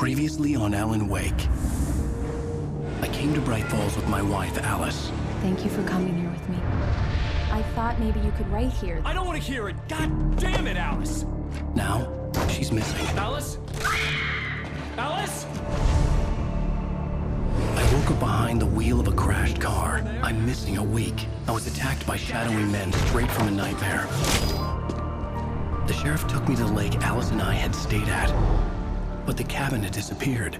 Previously on Alan Wake. I came to Bright Falls with my wife, Alice. Thank you for coming here with me. I thought maybe you could write here. I don't want to hear it! God damn it, Alice! Now, she's missing. Alice? Alice? I woke up behind the wheel of a crashed car. I'm missing a week. I was attacked by shadowy men straight from a nightmare. The sheriff took me to the lake Alice and I had stayed at, but the cabin had disappeared.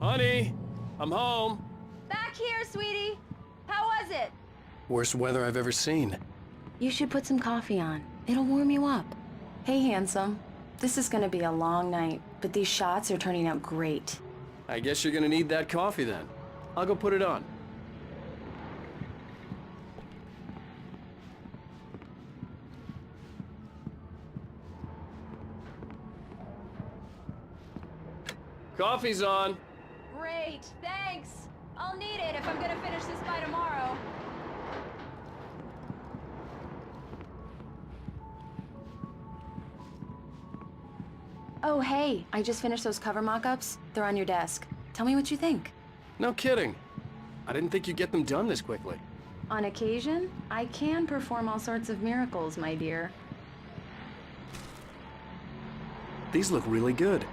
Honey, I'm home. Back here, sweetie. How was it? Worst weather I've ever seen. You should put some coffee on. It'll warm you up. Hey, handsome. This is gonna be a long night, but these shots are turning out great. I guess you're gonna need that coffee then. I'll go put it on. Coffee's on. Great, thanks. I'll need it if I'm gonna finish this by tomorrow. Oh, hey, I just finished those cover mock-ups. They're on your desk. Tell me what you think. No kidding. I didn't think you'd get them done this quickly. On occasion, I can perform all sorts of miracles, my dear. These look really good.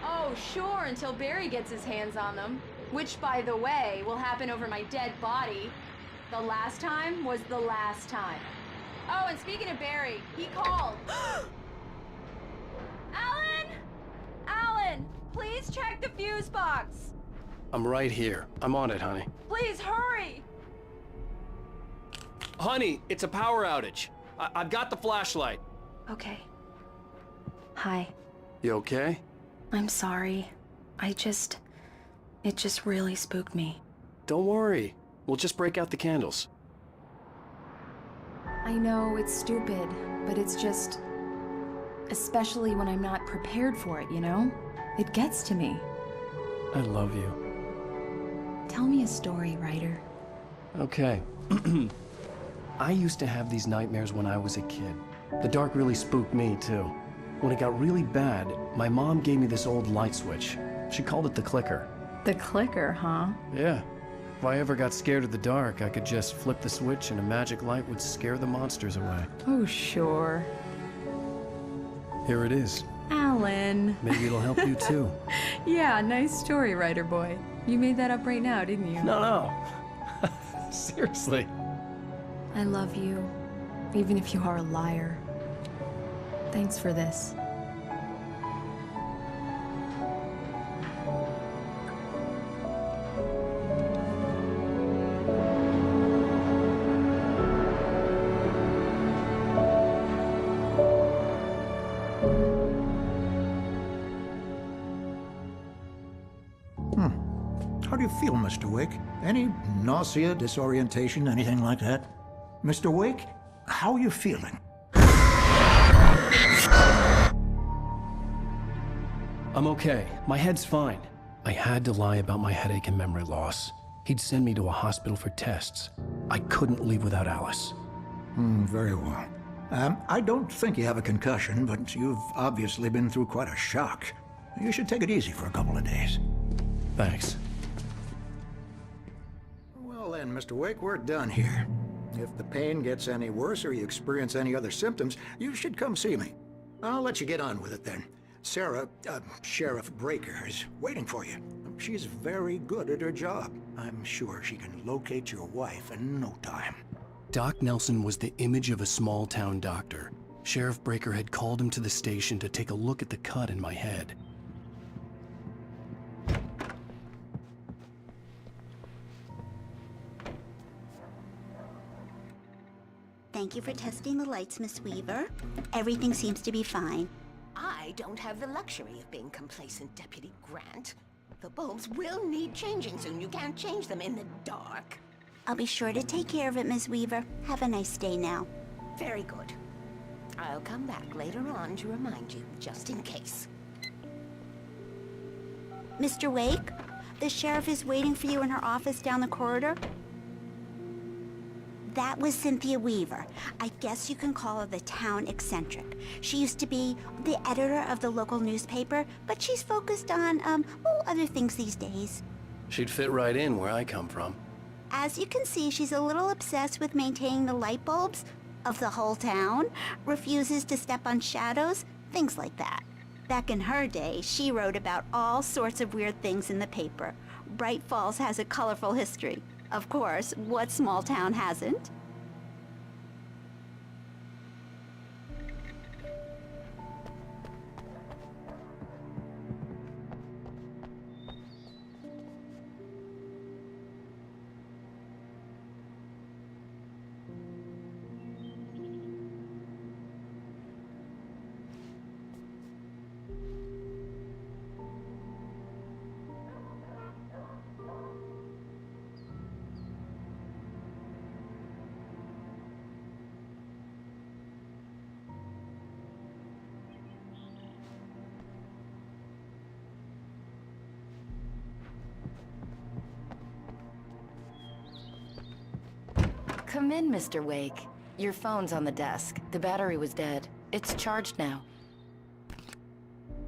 Oh, sure, until Barry gets his hands on them. Which, by the way, will happen over my dead body. The last time was the last time. Oh, and speaking of Barry, he called. Alan! Alan, please check the fuse box. I'm right here. I'm on it, honey. Please hurry! Honey, it's a power outage. I've got the flashlight. Okay. Hi. You okay? I'm sorry. It just really spooked me. Don't worry. We'll just break out the candles. I know it's stupid, but it's just... especially when I'm not prepared for it, you know? It gets to me. I love you. Tell me a story, writer. Okay. I used to have these nightmares when I was a kid. The dark really spooked me, too. When it got really bad, my mom gave me this old light switch. She called it the clicker. The clicker, huh? Yeah. If I ever got scared of the dark, I could just flip the switch and a magic light would scare the monsters away. Oh, sure. Here it is. Alan. Maybe it'll help you, too. Yeah, nice story, writer boy. You made that up right now, didn't you? No. Seriously. I love you, even if you are a liar. Thanks for this. How do you feel, Mr. Wake? Any nausea, disorientation, anything like that? Mr. Wake, how are you feeling? I'm okay. My head's fine. I had to lie about my headache and memory loss. He'd send me to a hospital for tests. I couldn't leave without Alice. Very well. I don't think you have a concussion, but you've obviously been through quite a shock. You should take it easy for a couple of days. Thanks. Well then, Mr. Wake, we're done here. If the pain gets any worse or you experience any other symptoms, you should come see me. I'll let you get on with it then. Sarah, Sheriff Breaker, is waiting for you. She's very good at her job. I'm sure she can locate your wife in no time. Doc Nelson was the image of a small-town doctor. Sheriff Breaker had called him to the station to take a look at the cut in my head. Thank you for testing the lights, Miss Weaver. Everything seems to be fine. I don't have the luxury of being complacent, Deputy Grant. The bulbs will need changing soon. You can't change them in the dark. I'll be sure to take care of it, Miss Weaver. Have a nice day now. Very good. I'll come back later on to remind you, just in case. Mr. Wake, the sheriff is waiting for you in her office down the corridor. That was Cynthia Weaver. I guess you can call her the town eccentric. She used to be the editor of the local newspaper, but she's focused on, other things these days. She'd fit right in where I come from. As you can see, she's a little obsessed with maintaining the light bulbs of the whole town, refuses to step on shadows, things like that. Back in her day, she wrote about all sorts of weird things in the paper. Bright Falls has a colorful history. Of course, what small town hasn't? Come in, Mr. Wake. Your phone's on the desk. The battery was dead. It's charged now.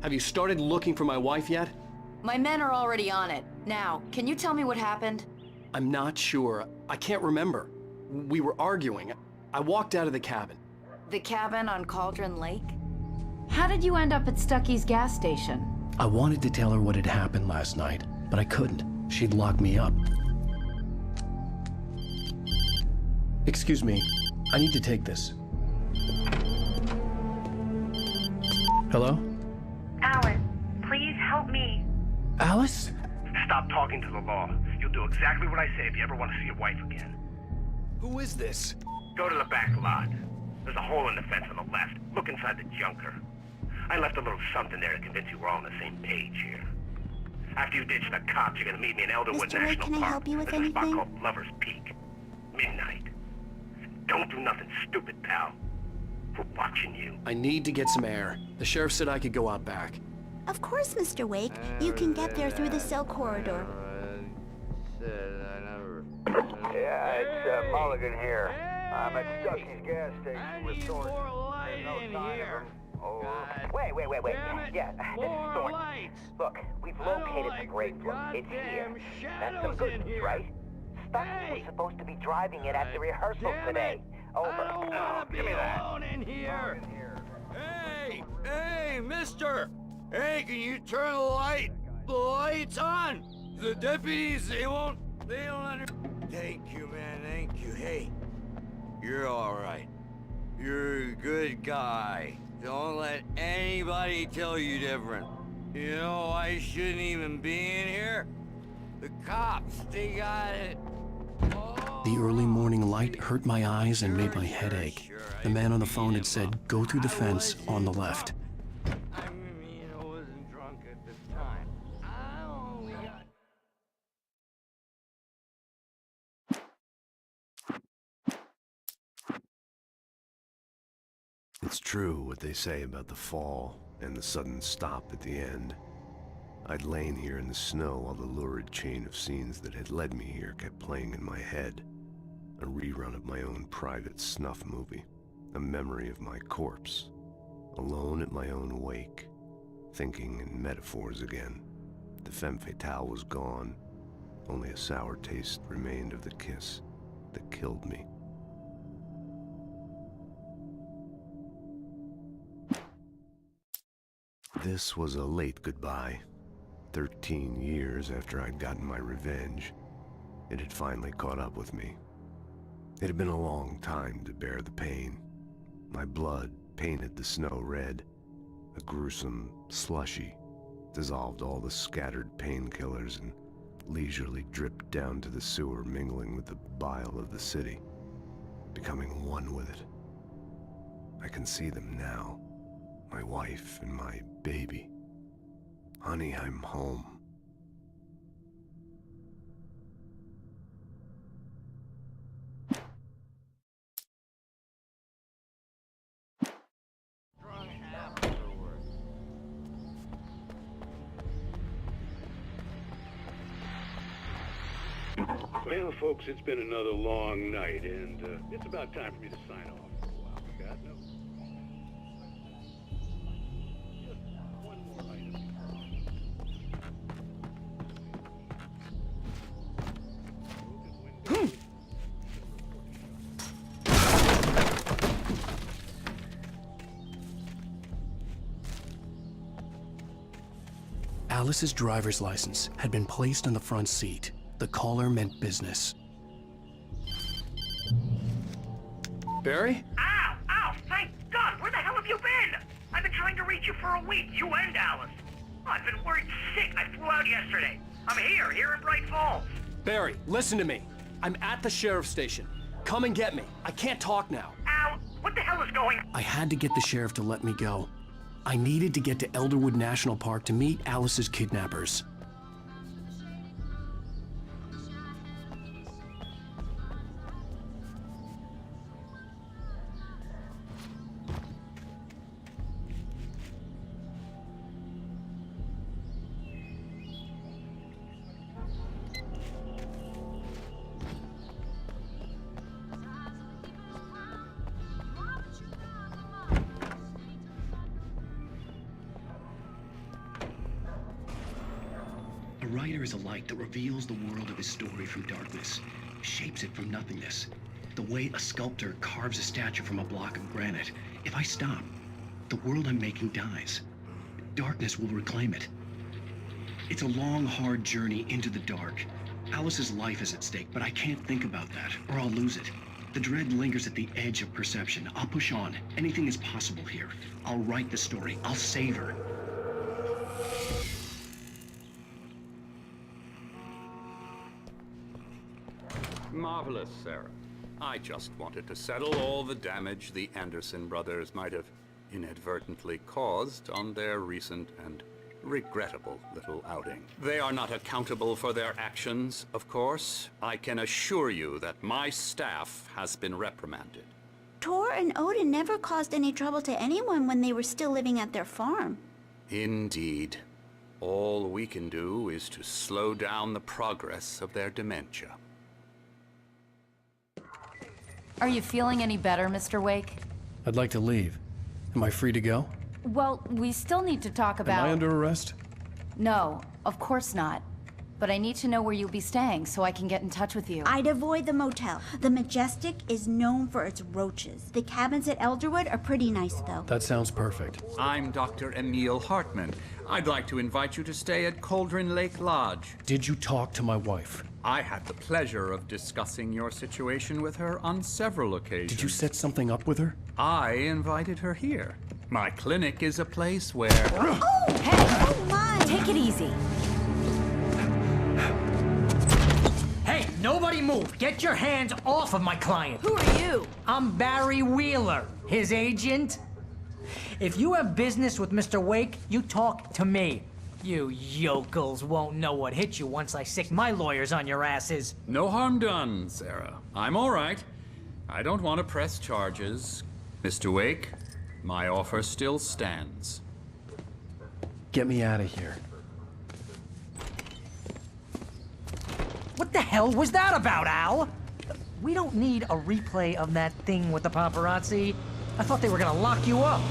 Have you started looking for my wife yet? My men are already on it. Now, can you tell me what happened? I'm not sure. I can't remember. We were arguing. I walked out of the cabin. The cabin on Cauldron Lake? How did you end up at Stucky's gas station? I wanted to tell her what had happened last night, but I couldn't. She'd locked me up. Excuse me, I need to take this. Hello? Alice, please help me. Alice? Stop talking to the law. You'll do exactly what I say if you ever want to see your wife again. Who is this? Go to the back lot. There's a hole in the fence on the left. Look inside the junker. I left a little something there to convince you we're all on the same page here. After you ditch the cops, you're gonna meet me in Elderwood Mr. Wake, National can I Park. help you with There's a spot anything? called Lover's Peak. Midnight. Don't do nothing stupid, pal. We're watching you. I need to get some air. The sheriff said I could go out back. Of course, Mr. Wake. You can get there through the cell corridor. Yeah, it's Mulligan here. I'm at Stucky's gas station with Thornton. There's no sign of him. Oh, wait. Yeah, this is Thornton. Look, we've located the break room. It's here. That's some good news, right? Stucky was supposed to be driving it at the rehearsal today. Over. Give me that. In here. Hey, mister! Hey, can you turn the lights on? The deputies, they don't Thank you, man, thank you. Hey, you're all right. You're a good guy. Don't let anybody tell you different. You know, I shouldn't even be in here. The cops, they got it. The early morning light hurt my eyes and made my head ache. The man on the phone had said, go through the fence on the left. I mean, I wasn't drunk at the time. I only got... It's true what they say about the fall and the sudden stop at the end. I'd lain here in the snow while the lurid chain of scenes that had led me here kept playing in my head. A rerun of my own private snuff movie. A memory of my corpse. Alone at my own wake. Thinking in metaphors again. The femme fatale was gone. Only a sour taste remained of the kiss that killed me. This was a late goodbye. 13 years after I'd gotten my revenge, it had finally caught up with me. It had been a long time to bear the pain. My blood painted the snow red. A gruesome slushy dissolved all the scattered painkillers and leisurely dripped down to the sewer, mingling with the bile of the city, becoming one with it. I can see them now, my wife and my baby. Honey, I'm home. Well, folks, it's been another long night, and it's about time for me to sign off for a while. God knows. Just one more item. Alice's driver's license had been placed on the front seat. The caller meant business. Barry? Ow! Ow! Thank God! Where the hell have you been? I've been trying to reach you for a week, you and Alice. I've been worried sick. I flew out yesterday. I'm here in Bright Falls. Barry, listen to me. I'm at the sheriff's station. Come and get me. I can't talk now. Ow! What the hell is going on? I had to get the sheriff to let me go. I needed to get to Elderwood National Park to meet Alice's kidnappers. A writer is a light that reveals the world of his story from darkness, shapes it from nothingness. The way a sculptor carves a statue from a block of granite. If I stop, the world I'm making dies. Darkness will reclaim it. It's a long, hard journey into the dark. Alice's life is at stake, but I can't think about that, or I'll lose it. The dread lingers at the edge of perception. I'll push on. Anything is possible here. I'll write the story. I'll save her. Marvelous, Sarah. I just wanted to settle all the damage the Anderson brothers might have inadvertently caused on their recent and regrettable little outing. They are not accountable for their actions, of course. I can assure you that my staff has been reprimanded. Tor and Odin never caused any trouble to anyone when they were still living at their farm. Indeed. All we can do is to slow down the progress of their dementia. Are you feeling any better, Mr. Wake? I'd like to leave. Am I free to go? Well, we still need to talk about... Am I under arrest? No, of course not. But I need to know where you'll be staying so I can get in touch with you. I'd avoid the motel. The Majestic is known for its roaches. The cabins at Elderwood are pretty nice, though. That sounds perfect. I'm Dr. Emil Hartman. I'd like to invite you to stay at Cauldron Lake Lodge. Did you talk to my wife? I had the pleasure of discussing your situation with her on several occasions. Did you set something up with her? I invited her here. My clinic is a place where... Oh! Hey! Oh, my! Take it easy. Hey, nobody move! Get your hands off of my client! Who are you? I'm Barry Wheeler, his agent. If you have business with Mr. Wake, you talk to me. You yokels won't know what hit you once I sick my lawyers on your asses. No harm done, Sarah. I'm all right. I don't want to press charges. Mr. Wake, my offer still stands. Get me out of here. What the hell was that about, Al? We don't need a replay of that thing with the paparazzi. I thought they were gonna lock you up.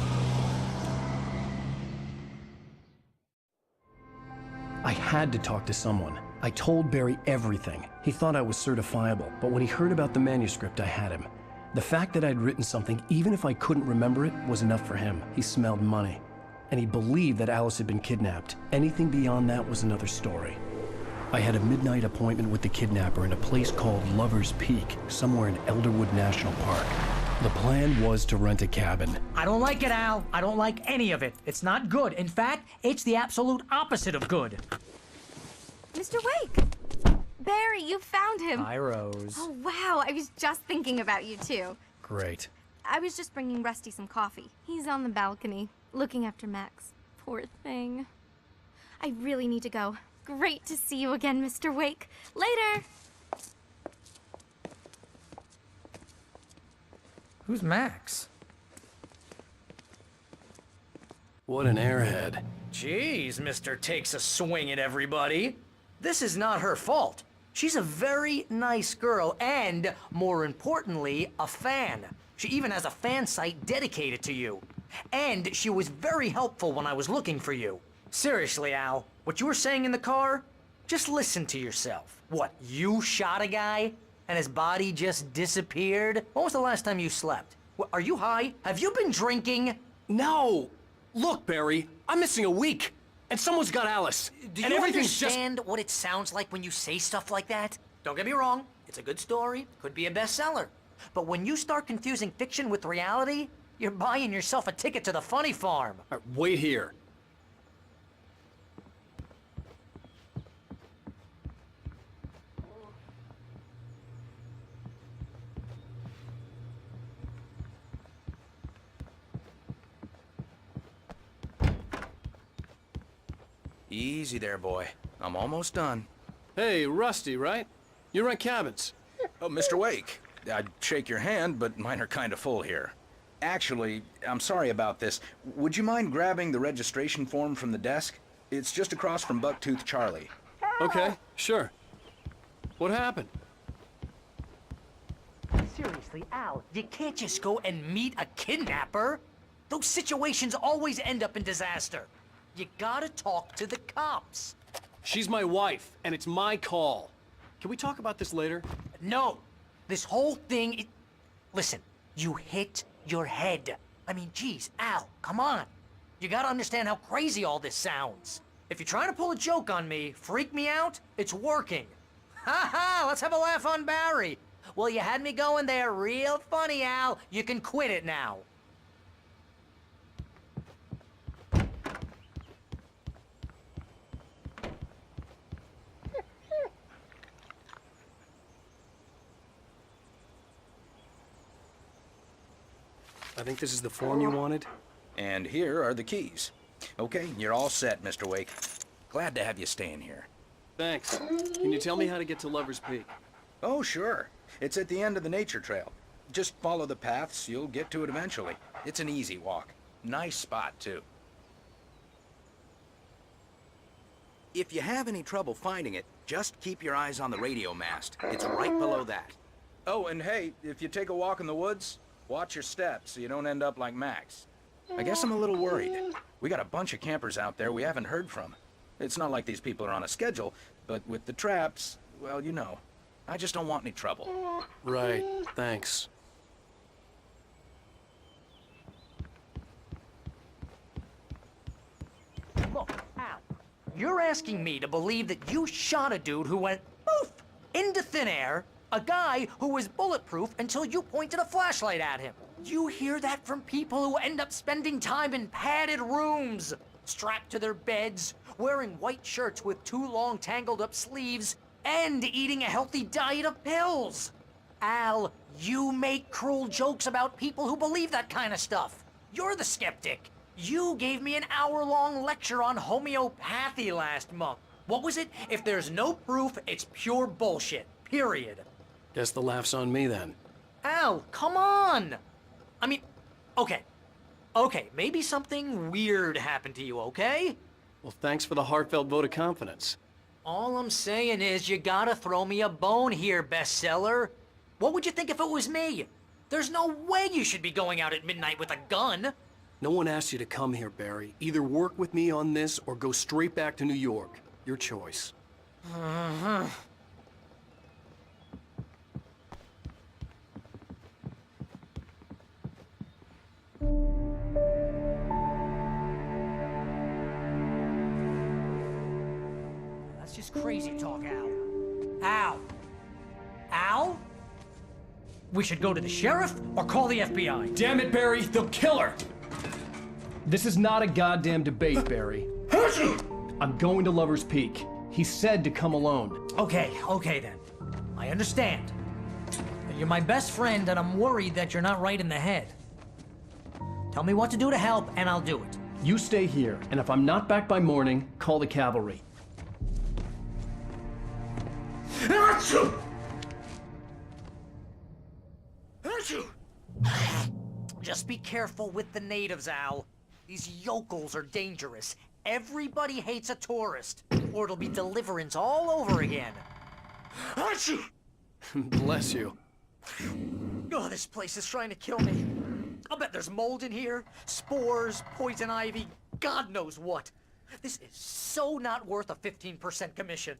I had to talk to someone. I told Barry everything. He thought I was certifiable, but when he heard about the manuscript, I had him. The fact that I'd written something, even if I couldn't remember it, was enough for him. He smelled money. And he believed that Alice had been kidnapped. Anything beyond that was another story. I had a midnight appointment with the kidnapper in a place called Lover's Peak, somewhere in Elderwood National Park. The plan was to rent a cabin. I don't like it, Al. I don't like any of it. It's not good. In fact, it's the absolute opposite of good. Mr. Wake! Barry, you found him! Hi, Rose. Oh, wow. I was just thinking about you, too. Great. I was just bringing Rusty some coffee. He's on the balcony, looking after Max. Poor thing. I really need to go. Great to see you again, Mr. Wake. Later! Who's Max? What an airhead. Jeez, Mr. Takes a swing at everybody. This is not her fault. She's a very nice girl and, more importantly, a fan. She even has a fan site dedicated to you. And she was very helpful when I was looking for you. Seriously, Al, what you were saying in the car, just listen to yourself. What, you shot a guy and his body just disappeared? When was the last time you slept? Are you high? Have you been drinking? No! Look, Barry, I'm missing a week. And someone's got Alice. Do and you everything's understand what it sounds like when you say stuff like that? Don't get me wrong, it's a good story, could be a bestseller. But when you start confusing fiction with reality, you're buying yourself a ticket to the funny farm. All right, wait here. Easy there, boy. I'm almost done. Hey, Rusty, right? You rent cabins. Oh, Mr. Wake. I'd shake your hand, but mine are kind of full here. Actually, I'm sorry about this. Would you mind grabbing the registration form from the desk? It's just across from Bucktooth Charlie. Okay, sure. What happened? Seriously, Al, you can't just go and meet a kidnapper. Those situations always end up in disaster. You gotta talk to the cops. She's my wife, and it's my call. Can we talk about this later? No. This whole thing, listen, you hit your head. I mean, geez, Al, come on. You gotta understand how crazy all this sounds. If you're trying to pull a joke on me, freak me out, it's working. Ha ha, let's have a laugh on Barry. Well, you had me going there real funny, Al. You can quit it now. I think this is the form you wanted. And here are the keys. Okay, you're all set, Mr. Wake. Glad to have you staying here. Thanks. Can you tell me how to get to Lover's Peak? Oh, sure. It's at the end of the nature trail. Just follow the paths, you'll get to it eventually. It's an easy walk. Nice spot, too. If you have any trouble finding it, just keep your eyes on the radio mast. It's right below that. Oh, and hey, if you take a walk in the woods, watch your steps so you don't end up like Max. I guess I'm a little worried. We got a bunch of campers out there we haven't heard from. It's not like these people are on a schedule, but with the traps, well, you know. I just don't want any trouble. Right, thanks. Look, Al, you're asking me to believe that you shot a dude who went poof into thin air, a guy who was bulletproof until you pointed a flashlight at him. You hear that from people who end up spending time in padded rooms, strapped to their beds, wearing white shirts with too long tangled up sleeves, and eating a healthy diet of pills. Al, you make cruel jokes about people who believe that kind of stuff. You're the skeptic. You gave me an hour-long lecture on homeopathy last month. What was it? If there's no proof, it's pure bullshit. Period. Guess the laugh's on me then. Al, come on! I mean, okay, maybe something weird happened to you, okay? Well, thanks for the heartfelt vote of confidence. All I'm saying is you gotta throw me a bone here, bestseller. What would you think if it was me? There's no way you should be going out at midnight with a gun. No one asked you to come here, Barry. Either work with me on this or go straight back to New York. Your choice. Uh-huh. That's just crazy talk, Al. Al? Al? We should go to the sheriff or call the FBI. Damn it, Barry, they'll kill her! This is not a goddamn debate, Barry. I'm going to Lover's Peak. He said to come alone. Okay then. I understand. You're my best friend and I'm worried that you're not right in the head. Tell me what to do to help and I'll do it. You stay here, and if I'm not back by morning, call the cavalry. Achoo! Just be careful with the natives, Al. These yokels are dangerous. Everybody hates a tourist, or it'll be Deliverance all over again. Achoo! Bless you. Oh, this place is trying to kill me. I'll bet there's mold in here, spores, poison ivy, God knows what. This is so not worth a 15% commission.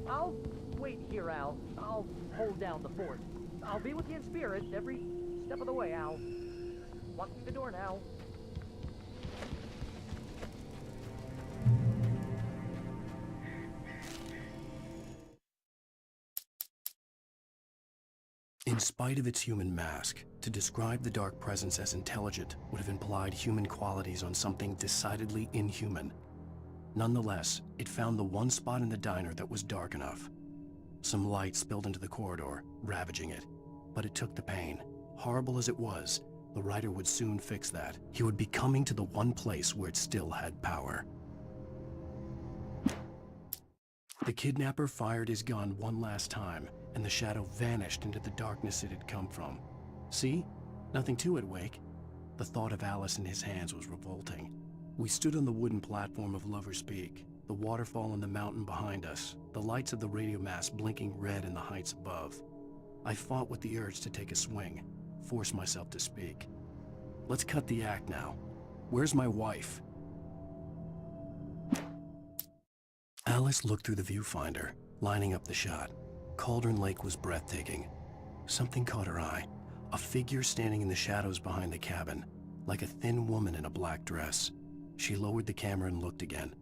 I'll wait here, Al. I'll hold down the fort. I'll be with you in spirit every step of the way, Al. Walk through the door now. In spite of its human mask, to describe the dark presence as intelligent would have implied human qualities on something decidedly inhuman. Nonetheless, it found the one spot in the diner that was dark enough. Some light spilled into the corridor, ravaging it. But it took the pain. Horrible as it was, the writer would soon fix that. He would be coming to the one place where it still had power. The kidnapper fired his gun one last time, and the shadow vanished into the darkness it had come from. See? Nothing to it, Wake. The thought of Alice in his hands was revolting. We stood on the wooden platform of Lover's Peak, the waterfall on the mountain behind us, the lights of the radio mast blinking red in the heights above. I fought with the urge to take a swing, force myself to speak. Let's cut the act now. Where's my wife? Alice looked through the viewfinder, lining up the shot. Cauldron Lake was breathtaking. Something caught her eye, a figure standing in the shadows behind the cabin, like a thin woman in a black dress. She lowered the camera and looked again.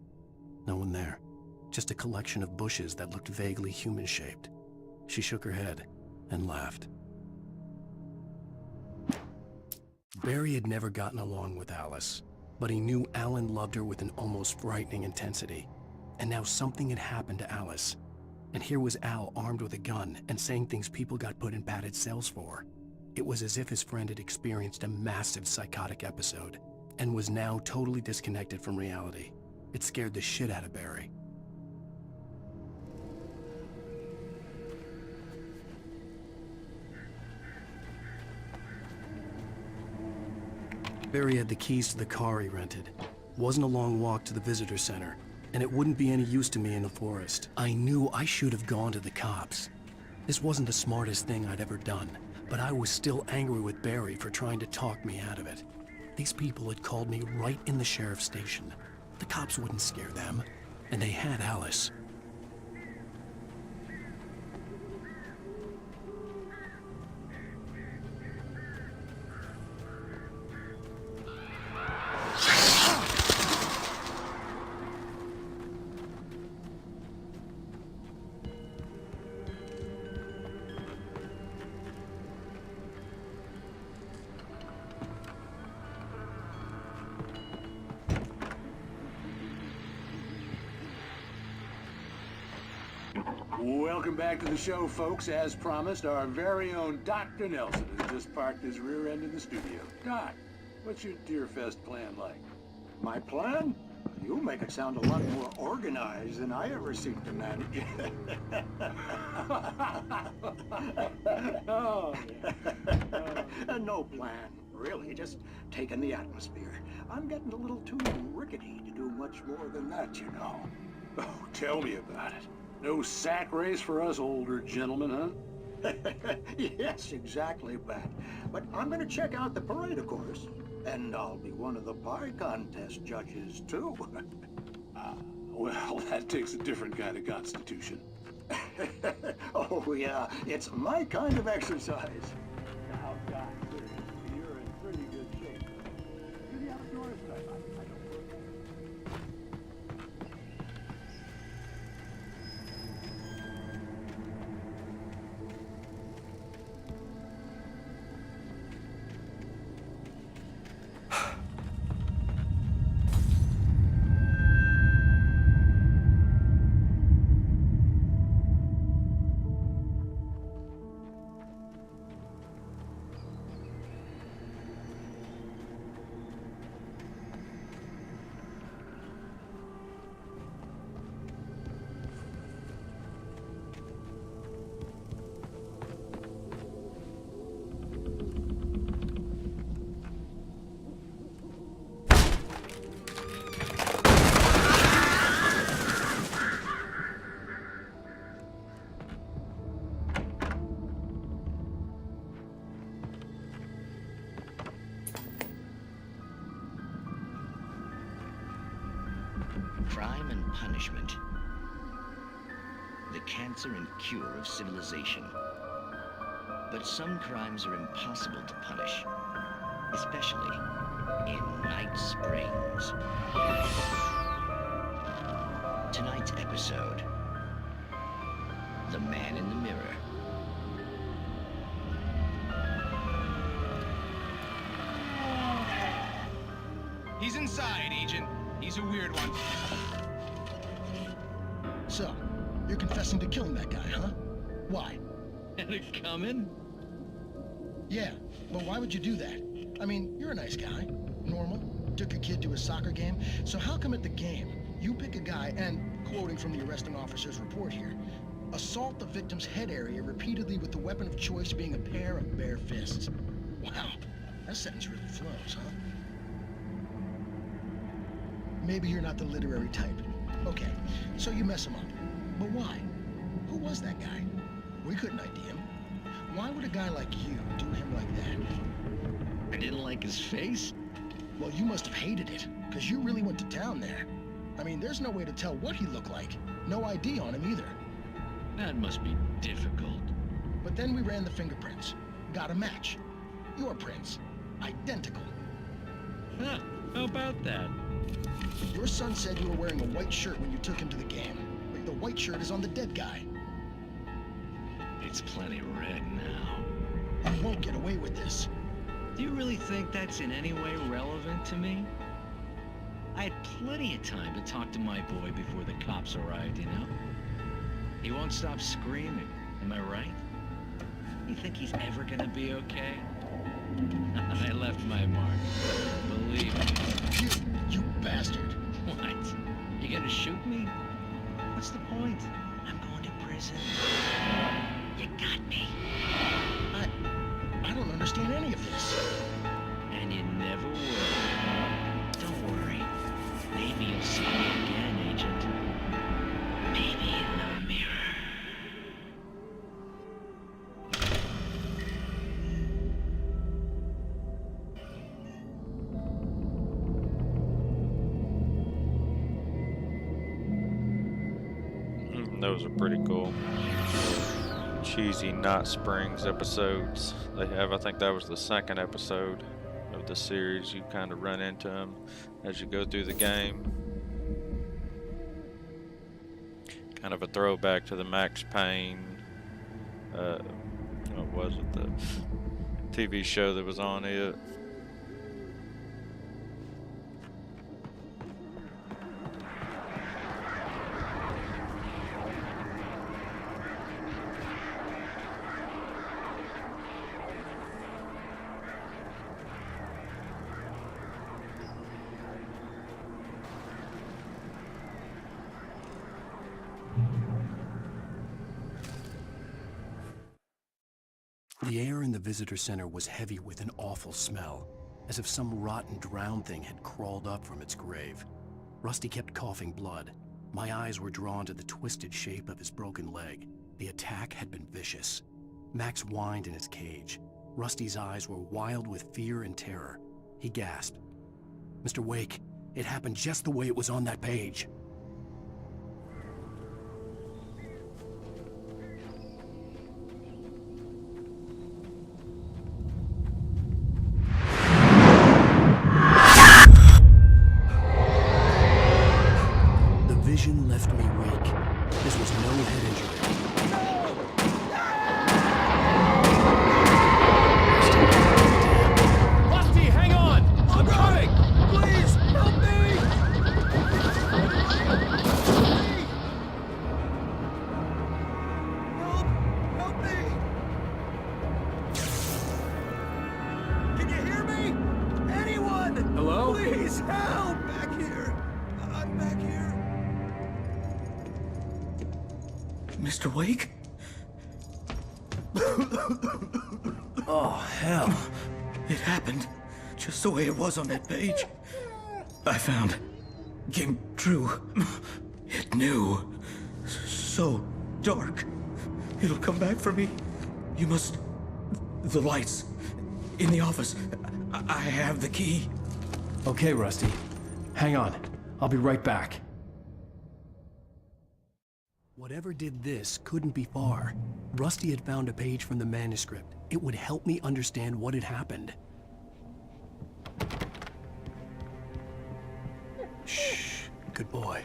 No one there, just a collection of bushes that looked vaguely human-shaped. She shook her head and laughed. Barry had never gotten along with Alice, but he knew Alan loved her with an almost frightening intensity. And now something had happened to Alice. And here was Al armed with a gun and saying things people got put in padded cells for. It was as if his friend had experienced a massive psychotic episode and was now totally disconnected from reality. It scared the shit out of Barry. Barry had the keys to the car he rented. Wasn't a long walk to the visitor center, and it wouldn't be any use to me in the forest. I knew I should have gone to the cops. This wasn't the smartest thing I'd ever done, but I was still angry with Barry for trying to talk me out of it. These people had called me right in the sheriff's station. The cops wouldn't scare them, and they had Alice. Welcome back to the show, folks. As promised, our very own Dr. Nelson has just parked his rear end in the studio. Doc, what's your Deerfest plan like? My plan? You make it sound a lot more organized than I ever seem to manage. No plan, really. Just taking the atmosphere. I'm getting a little too rickety to do much more than that, you know. Oh, tell me about it. No sack race for us older gentlemen, huh? Yes, exactly, Bat. But I'm gonna check out the parade, of course. And I'll be one of the pie contest judges, too. Well, that takes a different kind of constitution. Oh, yeah, it's my kind of exercise. Now, Doc, you're in pretty good shape. Do the outdoors stuff. I don't Crime and punishment. The cancer and cure of civilization. But some crimes are impossible to punish, especially in Night Springs. Tonight's episode, The Man in the Mirror. He's inside, Agent. He's a weird one. So, you're confessing to killing that guy, huh? Why? Had it coming? Yeah, but why would you do that? I mean, you're a nice guy. Normal. Took a kid to a soccer game. So how come at the game, you pick a guy and, quoting from the arresting officer's report here, assault the victim's head area repeatedly with the weapon of choice being a pair of bare fists? Wow, that sentence really flows, huh? Maybe you're not the literary type. Okay, so you mess him up. But why? Who was that guy? We couldn't ID him. Why would a guy like you do him like that? I didn't like his face? Well, you must have hated it, because you really went to town there. I mean, there's no way to tell what he looked like. No ID on him either. That must be difficult. But then we ran the fingerprints. Got a match. Your prints. Identical. Huh, how about that? Your son said you were wearing a white shirt when you took him to the game. But the white shirt is on the dead guy. It's plenty red now. You won't get away with this. Do you really think that's in any way relevant to me? I had plenty of time to talk to my boy before the cops arrived, you know? He won't stop screaming, am I right? You think he's ever gonna be okay? I left my mark. Believe me. You bastard. What? You gonna shoot me? What's the point? I'm going to prison. You got me. I don't understand any of this. And you never will. Don't worry. Maybe you'll see me again, Agent. Maybe in the mirror. Those are pretty cool. Cheesy Night Springs episodes they have. I think that was the second episode of the series. You kind of run into them as you go through the game. Kind of a throwback to the Max Payne, what was it, the TV show that was on it. The air in the visitor center was heavy with an awful smell, as if some rotten drowned thing had crawled up from its grave. Rusty kept coughing blood. My eyes were drawn to the twisted shape of his broken leg. The attack had been vicious. Max whined in his cage. Rusty's eyes were wild with fear and terror. He gasped. "Mr. Wake, it happened just the way it was on that page." vision left me weak. This was no head injury. Rusty, hang on! I'm coming! Please, help me! Help me! Can you hear me? Anyone? Hello? Please, help! Back here! I'm back here. Mr. Wake? Oh, hell. It happened just the way it was on that page. I found. Came true. It knew. So dark. It'll come back for me. You must... The lights. In the office. I have the key. Okay, Rusty. Hang on. I'll be right back. Whatever did this couldn't be far. Rusty had found a page from the manuscript. It would help me understand what had happened. Shh. Good boy.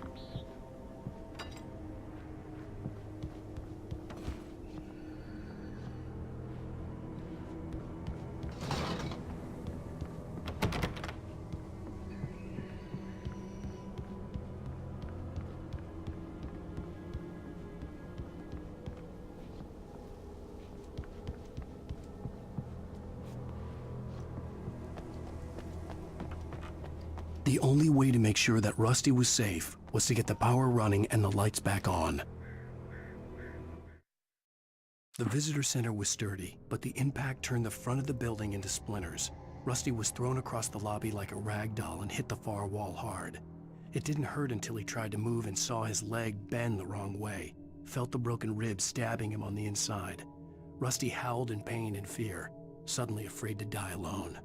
The only way to make sure that Rusty was safe was to get the power running and the lights back on. The visitor center was sturdy, but the impact turned the front of the building into splinters. Rusty was thrown across the lobby like a rag doll and hit the far wall hard. It didn't hurt until he tried to move and saw his leg bend the wrong way, felt the broken ribs stabbing him on the inside. Rusty howled in pain and fear, suddenly afraid to die alone.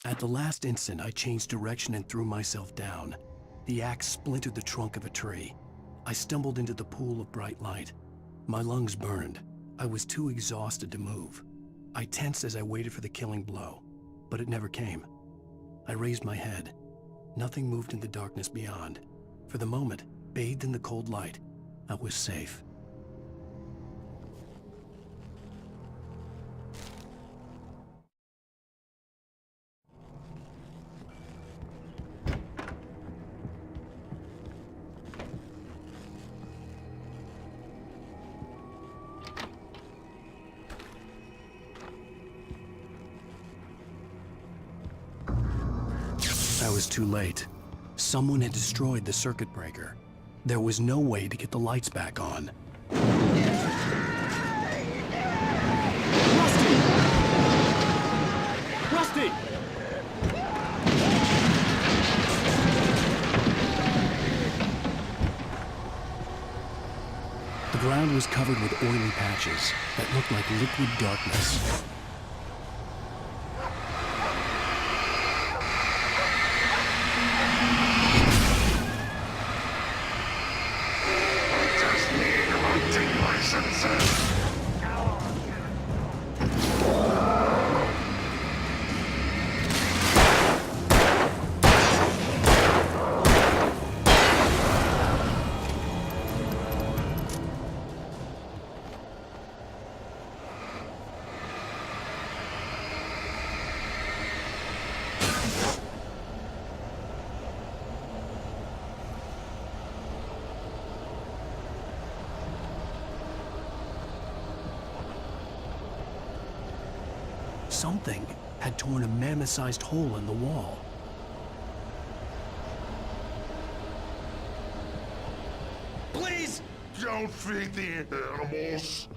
At the last instant, I changed direction and threw myself down. The axe splintered the trunk of a tree. I stumbled into the pool of bright light. My lungs burned. I was too exhausted to move. I tensed as I waited for the killing blow, but it never came. I raised my head. Nothing moved in the darkness beyond. For the moment, bathed in the cold light, I was safe. I was too late. Someone had destroyed the circuit breaker. There was no way to get the lights back on. Rusty! The ground was covered with oily patches that looked like liquid darkness. Something had torn a mammoth-sized hole in the wall. Please! Don't feed the animals!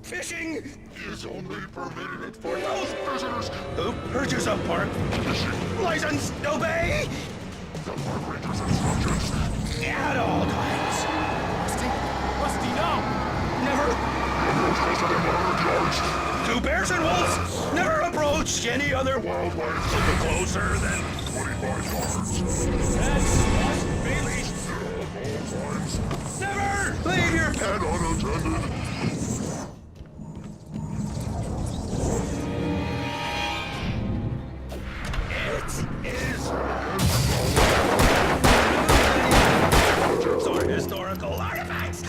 Fishing is only permitted for those prisoners who purchase a park fishing license to obey the park ranger's instructions at all times. Rusty, no! Never trust them 100 yards to bears and wolves never approached any other wildlife closer than 25 yards. That's Bailey's. Never leave your pet unattended. It is or historical artifacts.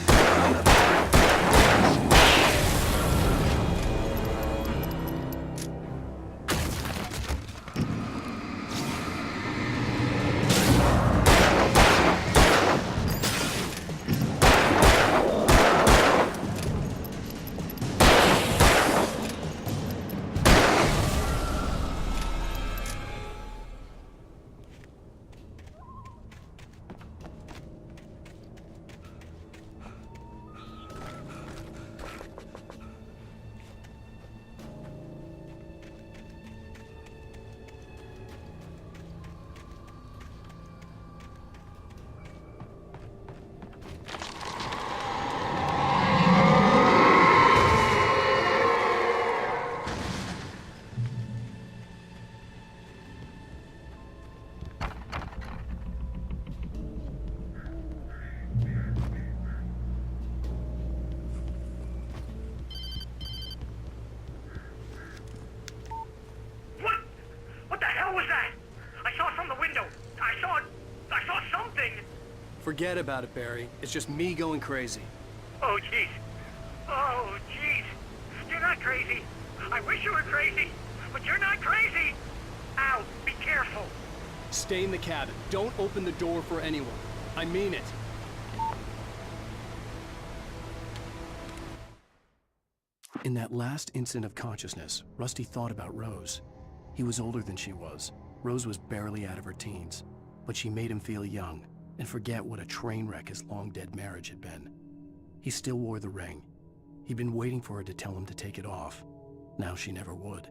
Forget about it, Barry. It's just me going crazy. Oh, jeez. Oh, jeez. You're not crazy. I wish you were crazy, but you're not crazy. Ow, be careful. Stay in the cabin. Don't open the door for anyone. I mean it. In that last instant of consciousness, Rusty thought about Rose. He was older than she was. Rose was barely out of her teens, but she made him feel young and forget what a train wreck his long-dead marriage had been. He still wore the ring. He'd been waiting for her to tell him to take it off. Now she never would.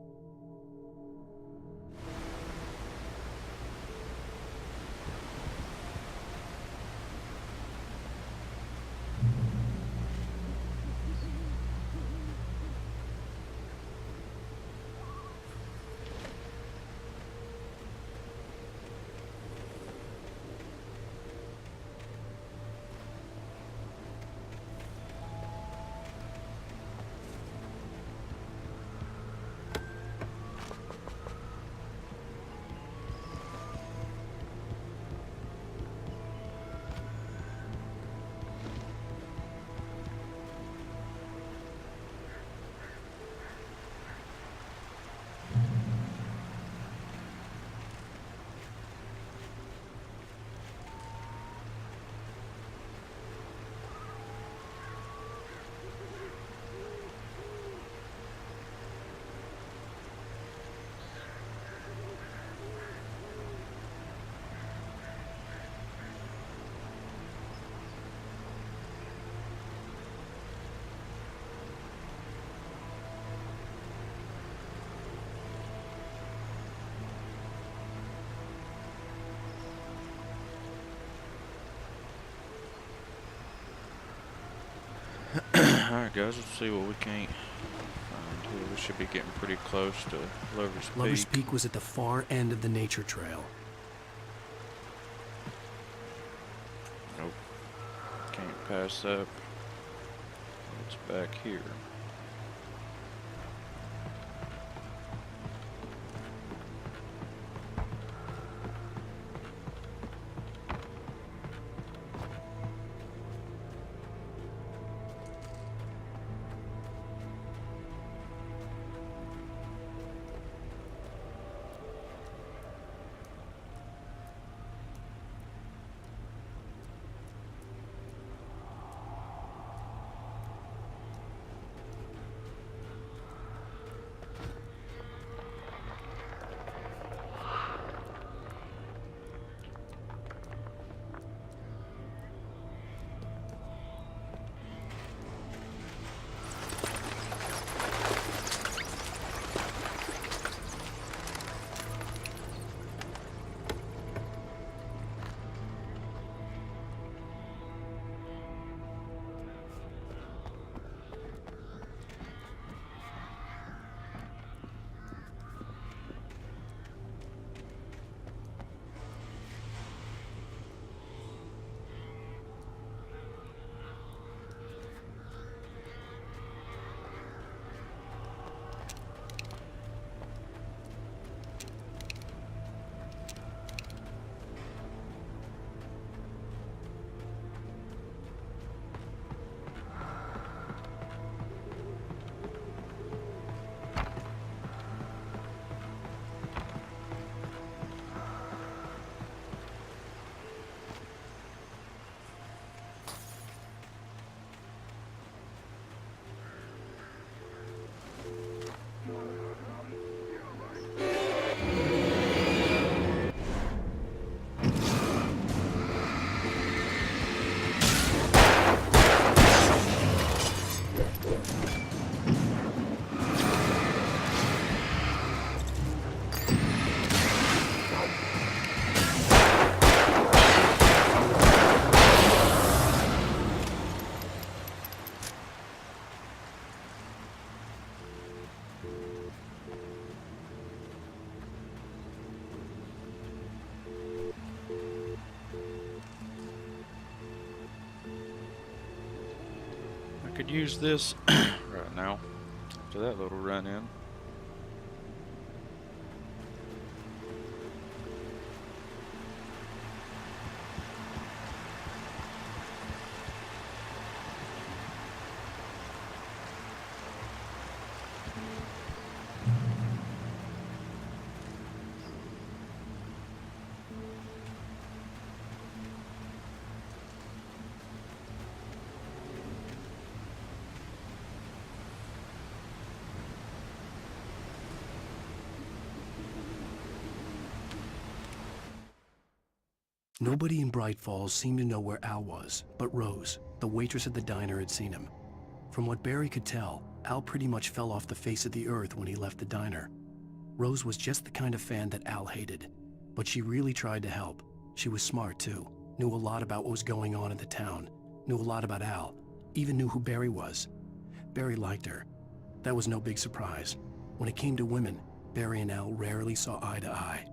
Alright guys, let's see what we can't find here. We should be getting pretty close to Lover's Peak. Lover's Peak was at the far end of the nature trail. Nope. Can't pass up. It's back here. could use this right now after that little run-in. Nobody in Bright Falls seemed to know where Al was, but Rose, the waitress at the diner, had seen him. From what Barry could tell, Al pretty much fell off the face of the earth when he left the diner. Rose was just the kind of fan that Al hated, but she really tried to help. She was smart too, knew a lot about what was going on in the town, knew a lot about Al, even knew who Barry was. Barry liked her. That was no big surprise. When it came to women, Barry and Al rarely saw eye to eye.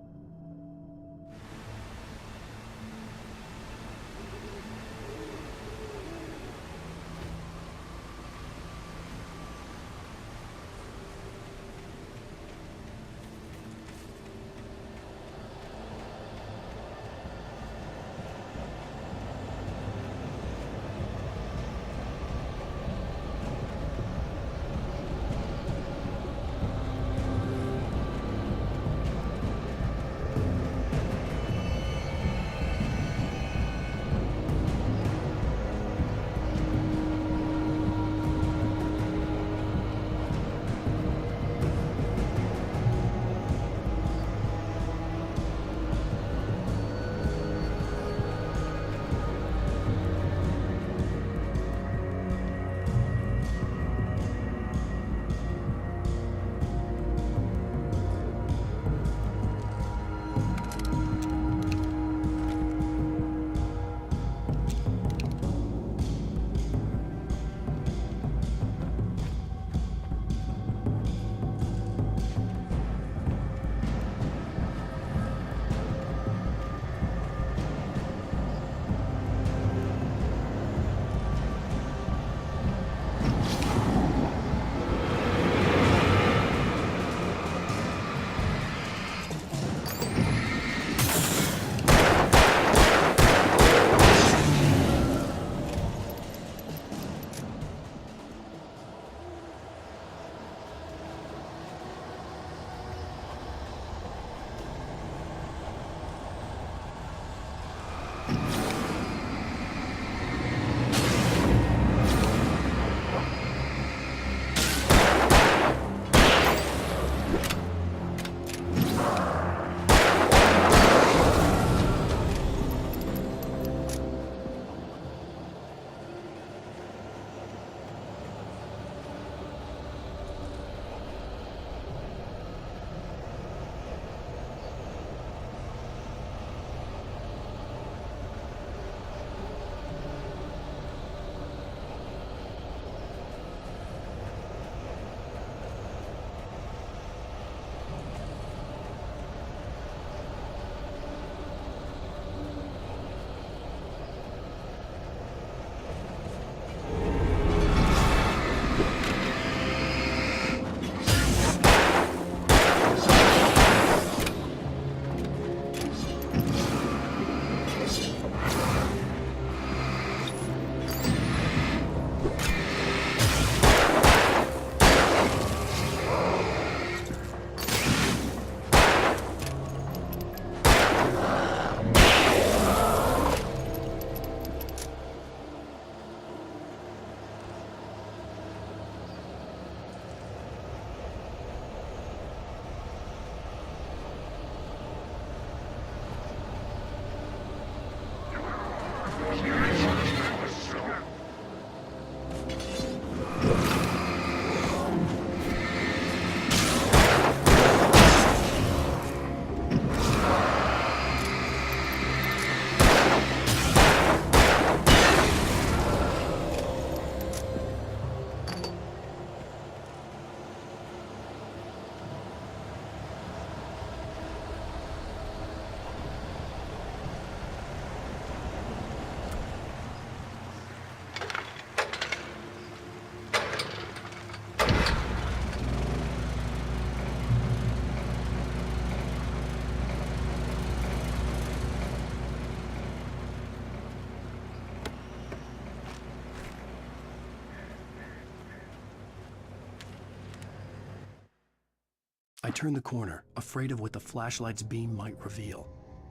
I turned the corner, afraid of what the flashlight's beam might reveal.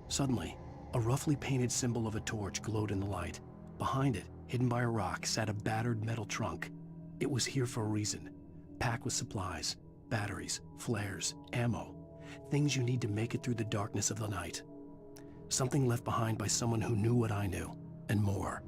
Suddenly, a roughly painted symbol of a torch glowed in the light. Behind it, hidden by a rock, sat a battered metal trunk. It was here for a reason, packed with supplies, batteries, flares, ammo, things you need to make it through the darkness of the night. Something left behind by someone who knew what I knew, and more.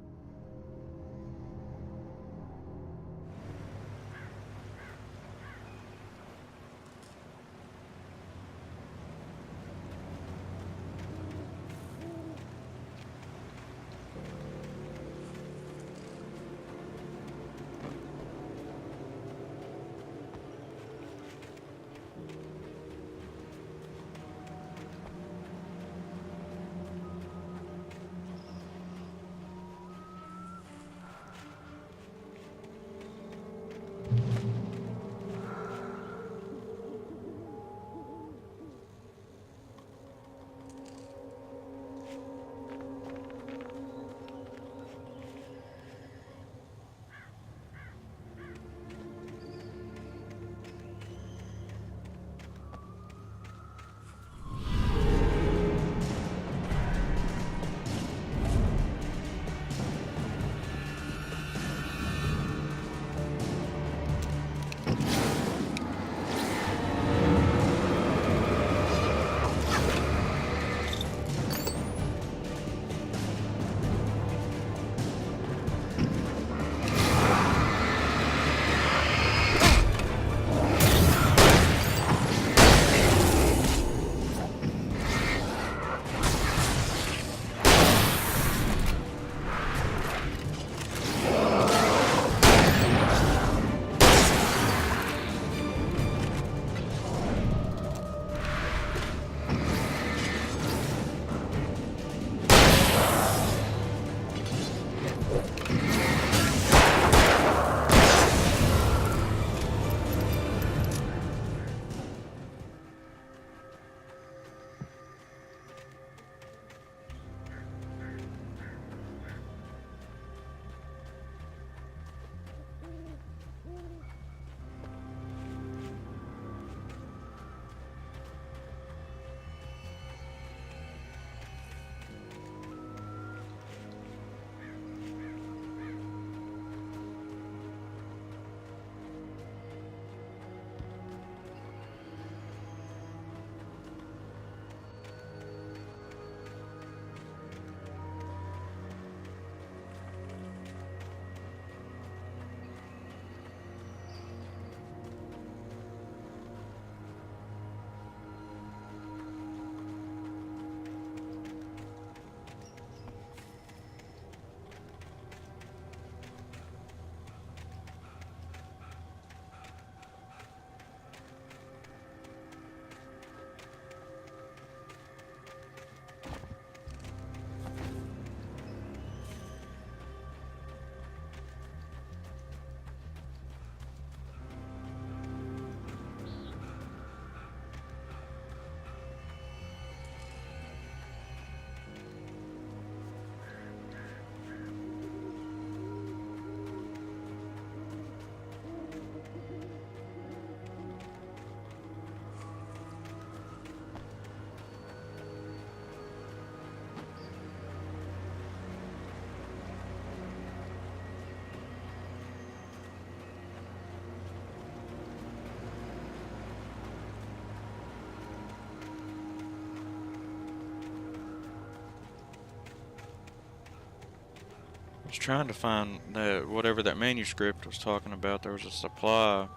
I was trying to find that whatever that manuscript was talking about. There was a supply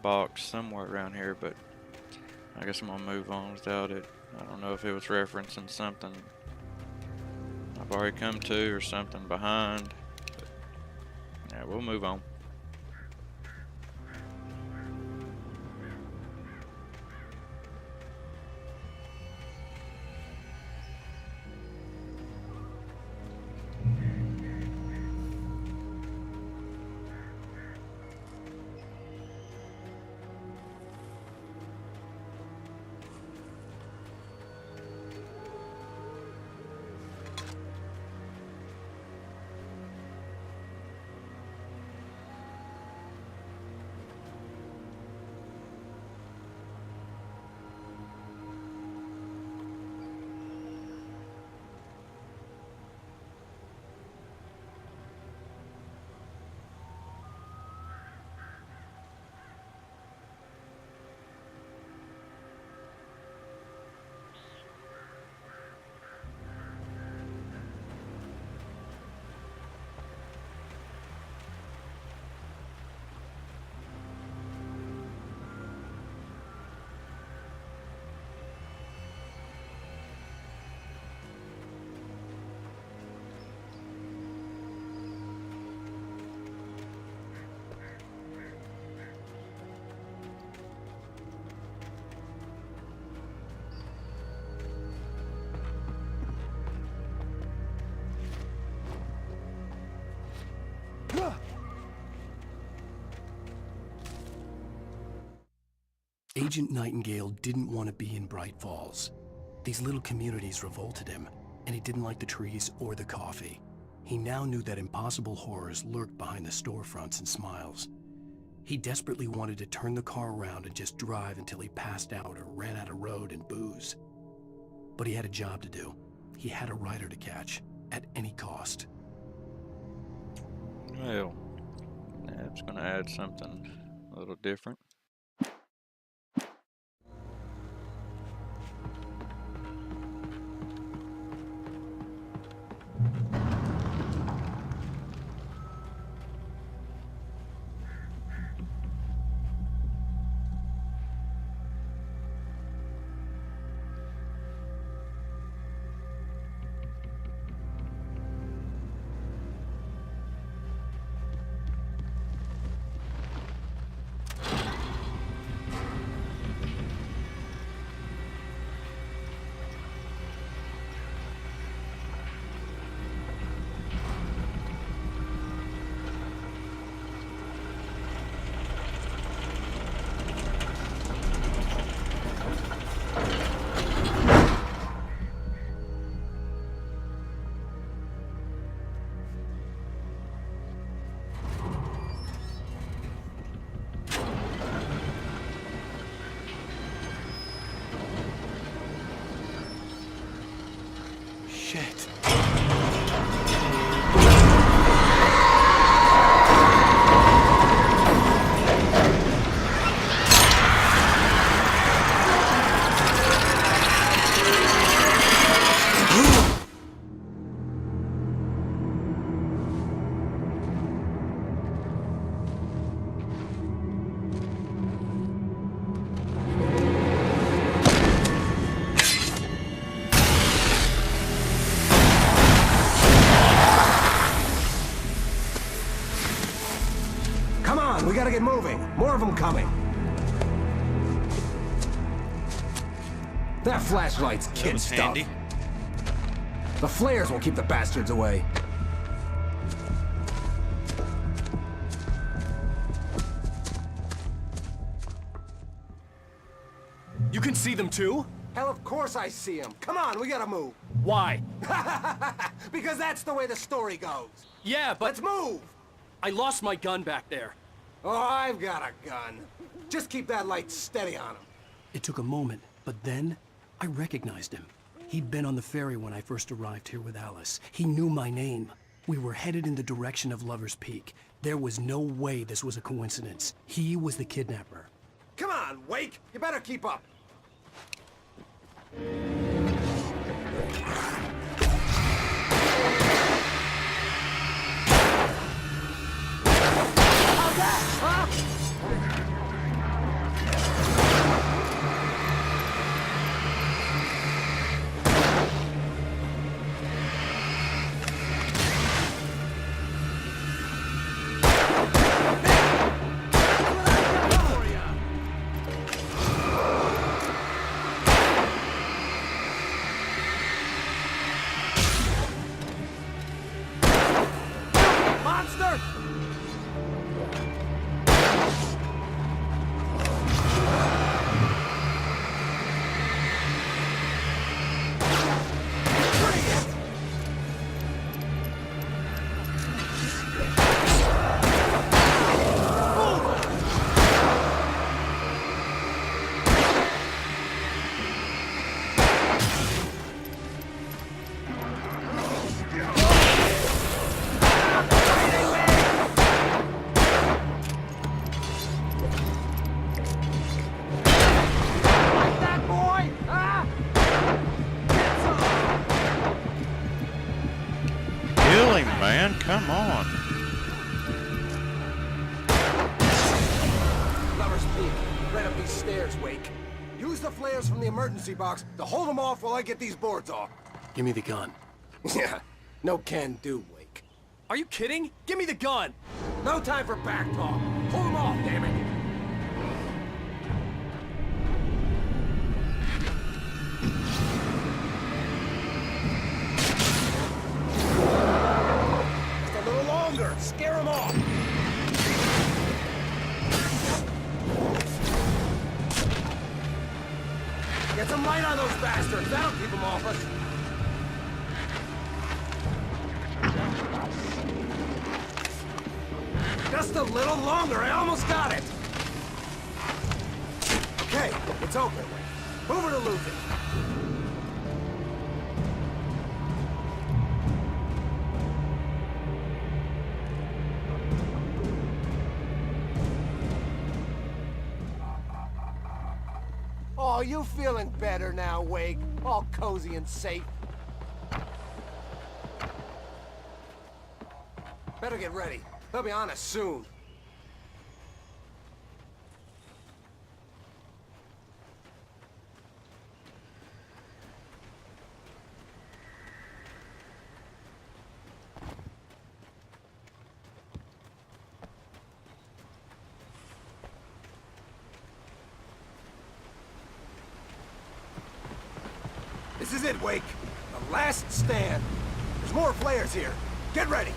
box somewhere around here, but I guess I'm gonna move on without it. I don't know if it was referencing something I've already come to or something behind, but yeah, we'll move on. Agent Nightingale didn't want to be in Bright Falls. These little communities revolted him, and he didn't like the trees or the coffee. He now knew that impossible horrors lurked behind the storefronts and smiles. He desperately wanted to turn the car around and just drive until he passed out or ran out of road and booze. But he had a job to do. He had a rider to catch, at any cost. Well, that's gonna add something a little different. Shit. We gotta get moving. More of them coming. That flashlight's kid stuff. Handy. The flares will keep the bastards away. You can see them too? Hell, of course I see them. Come on, we gotta move. Why? Because that's the way the story goes. Yeah, but... Let's move! I lost my gun back there. Oh, I've got a gun. Just keep that light steady on him. It took a moment, but then I recognized him. He'd been on the ferry when I first arrived here with Alice. He knew my name. We were headed in the direction of Lover's Peak. There was no way this was a coincidence. He was the kidnapper. Come on, Wake! You better keep up. How's that, huh? Man, come on. Lover's Peak, right up these stairs, Wake. Use the flares from the emergency box to hold them off while I get these boards off. Give me the gun. Yeah, no can do, Wake. Are you kidding? Give me the gun! No time for back talk. Pull them off, damn it. Scare him off! Get some light on those bastards. That'll keep them off us. Just a little longer. I almost got it. Okay, it's open. Move it or lose it. Oh, you feeling better now, Wake? All cozy and safe. Better get ready. They'll be on us soon. This is it, Wake. The last stand. There's more flares here. Get ready.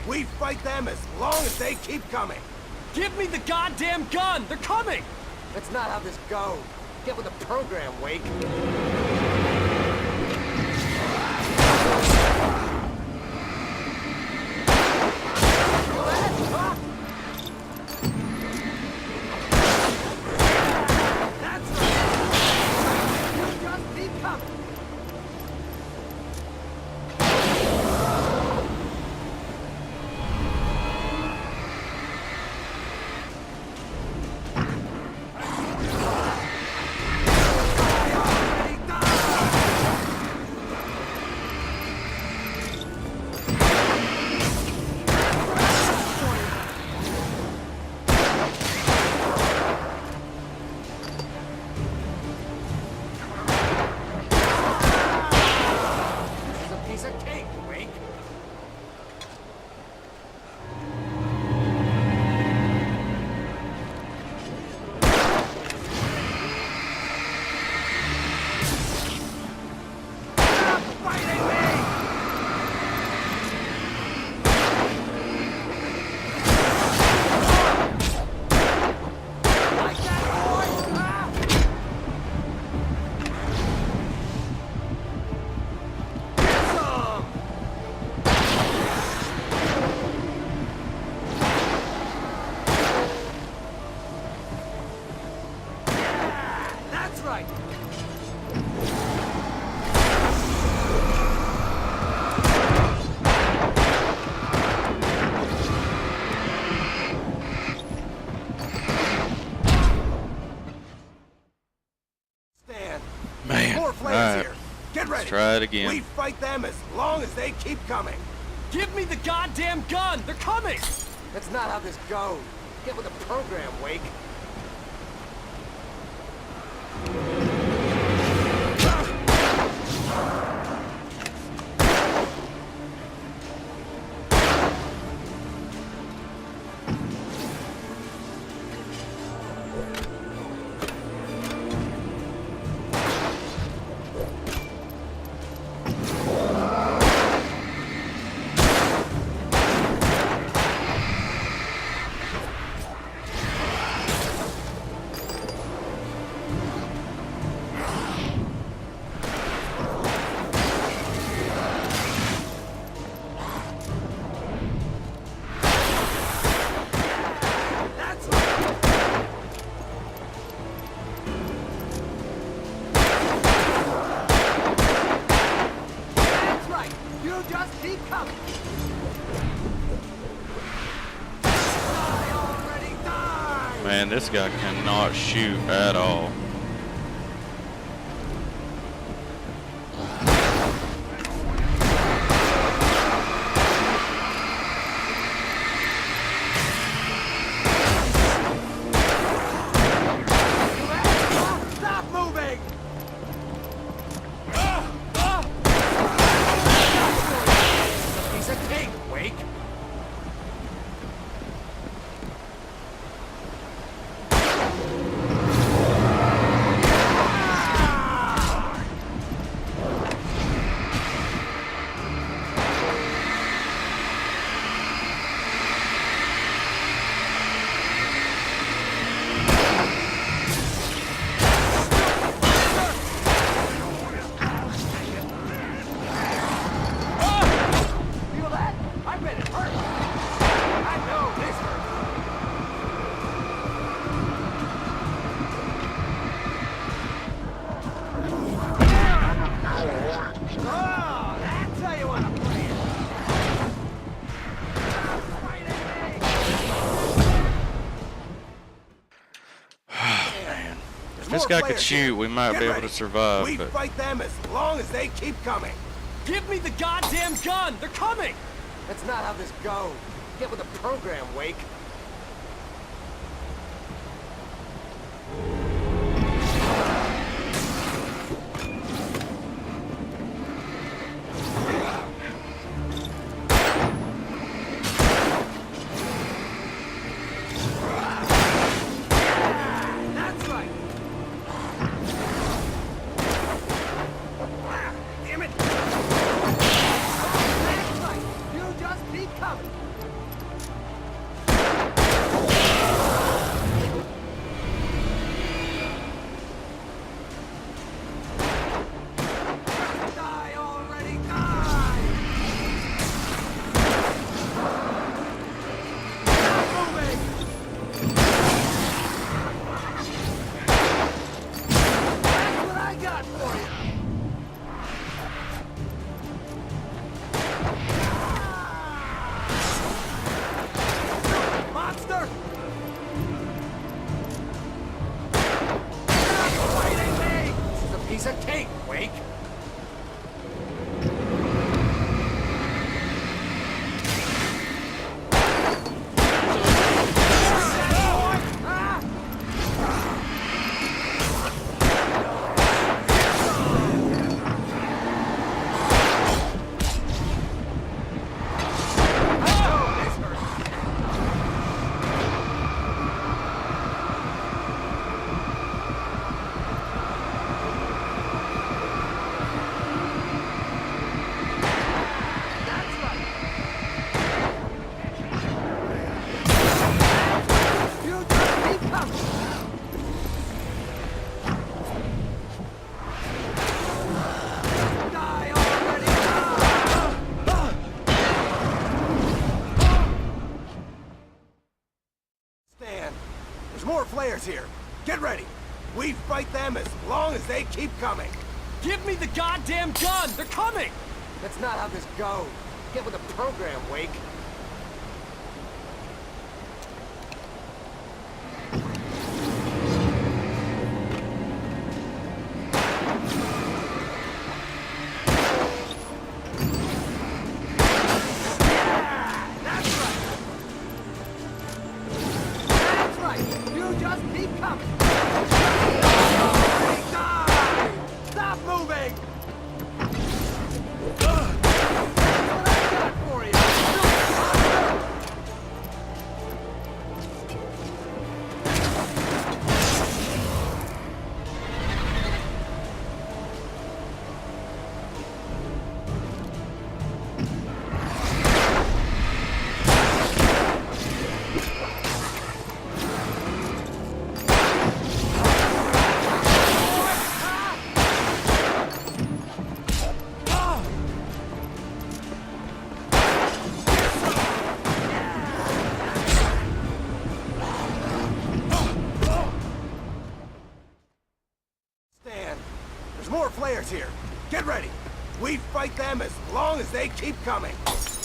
We fight them as long as they keep coming. Give me the goddamn gun! They're coming! That's not how this goes. Get with the program, Wake. Let's try it again. We fight them as long as they keep coming. Give me the goddamn gun! They're coming! That's not how this goes. Get with the program, Wake. Man, this guy cannot shoot at all. Stop moving! Piece of cake, Wake. this guy could shoot, we might be able to survive. We But fight them as long as they keep coming. Give me the goddamn gun! They're coming! That's not how this goes. Get with the program, Wake. That's right. Damn it. That's right. You just keep coming. Die already, die! Stop moving! That's what I got for you! Monster! Stop fighting me! This is a piece of cake, Wake! You just keep coming! Die already! Stan, there's more flares here. Get ready. We fight them as long as they keep coming. Give me the goddamn gun! They're coming! That's not how this goes. Get with the program, Wake. That's right. That's right. You just keep coming. Die! Stop moving! That's what I got for you. Stan, there's more flares here. Get ready. We fight them as long as they keep coming.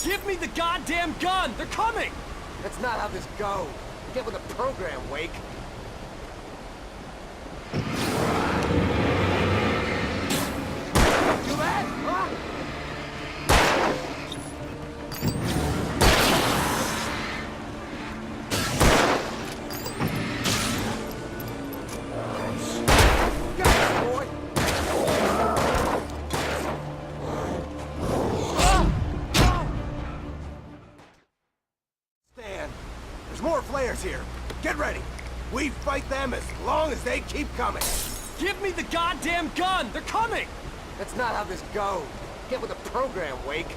Give me the goddamn gun! They're coming! That's not how this goes. Get with the program, Wake. You mad? Huh? Got it, boy. Stan, there's more flares here. Get ready. We fight them as long as they keep coming. Give me the goddamn gun! They're coming! That's not how this goes. Get with the program, Wake.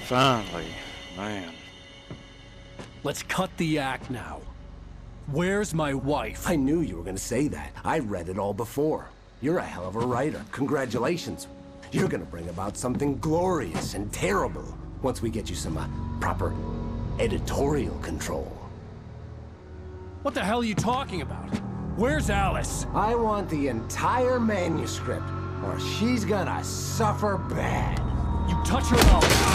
Finally, man. Let's cut the act now. Where's my wife? I knew you were gonna say that. I read it all before. You're a hell of a writer. Congratulations. You're gonna bring about something glorious and terrible once we get you some proper editorial control. What the hell are you talking about? Where's Alice? I want the entire manuscript, or she's gonna suffer bad. You touch her mouth.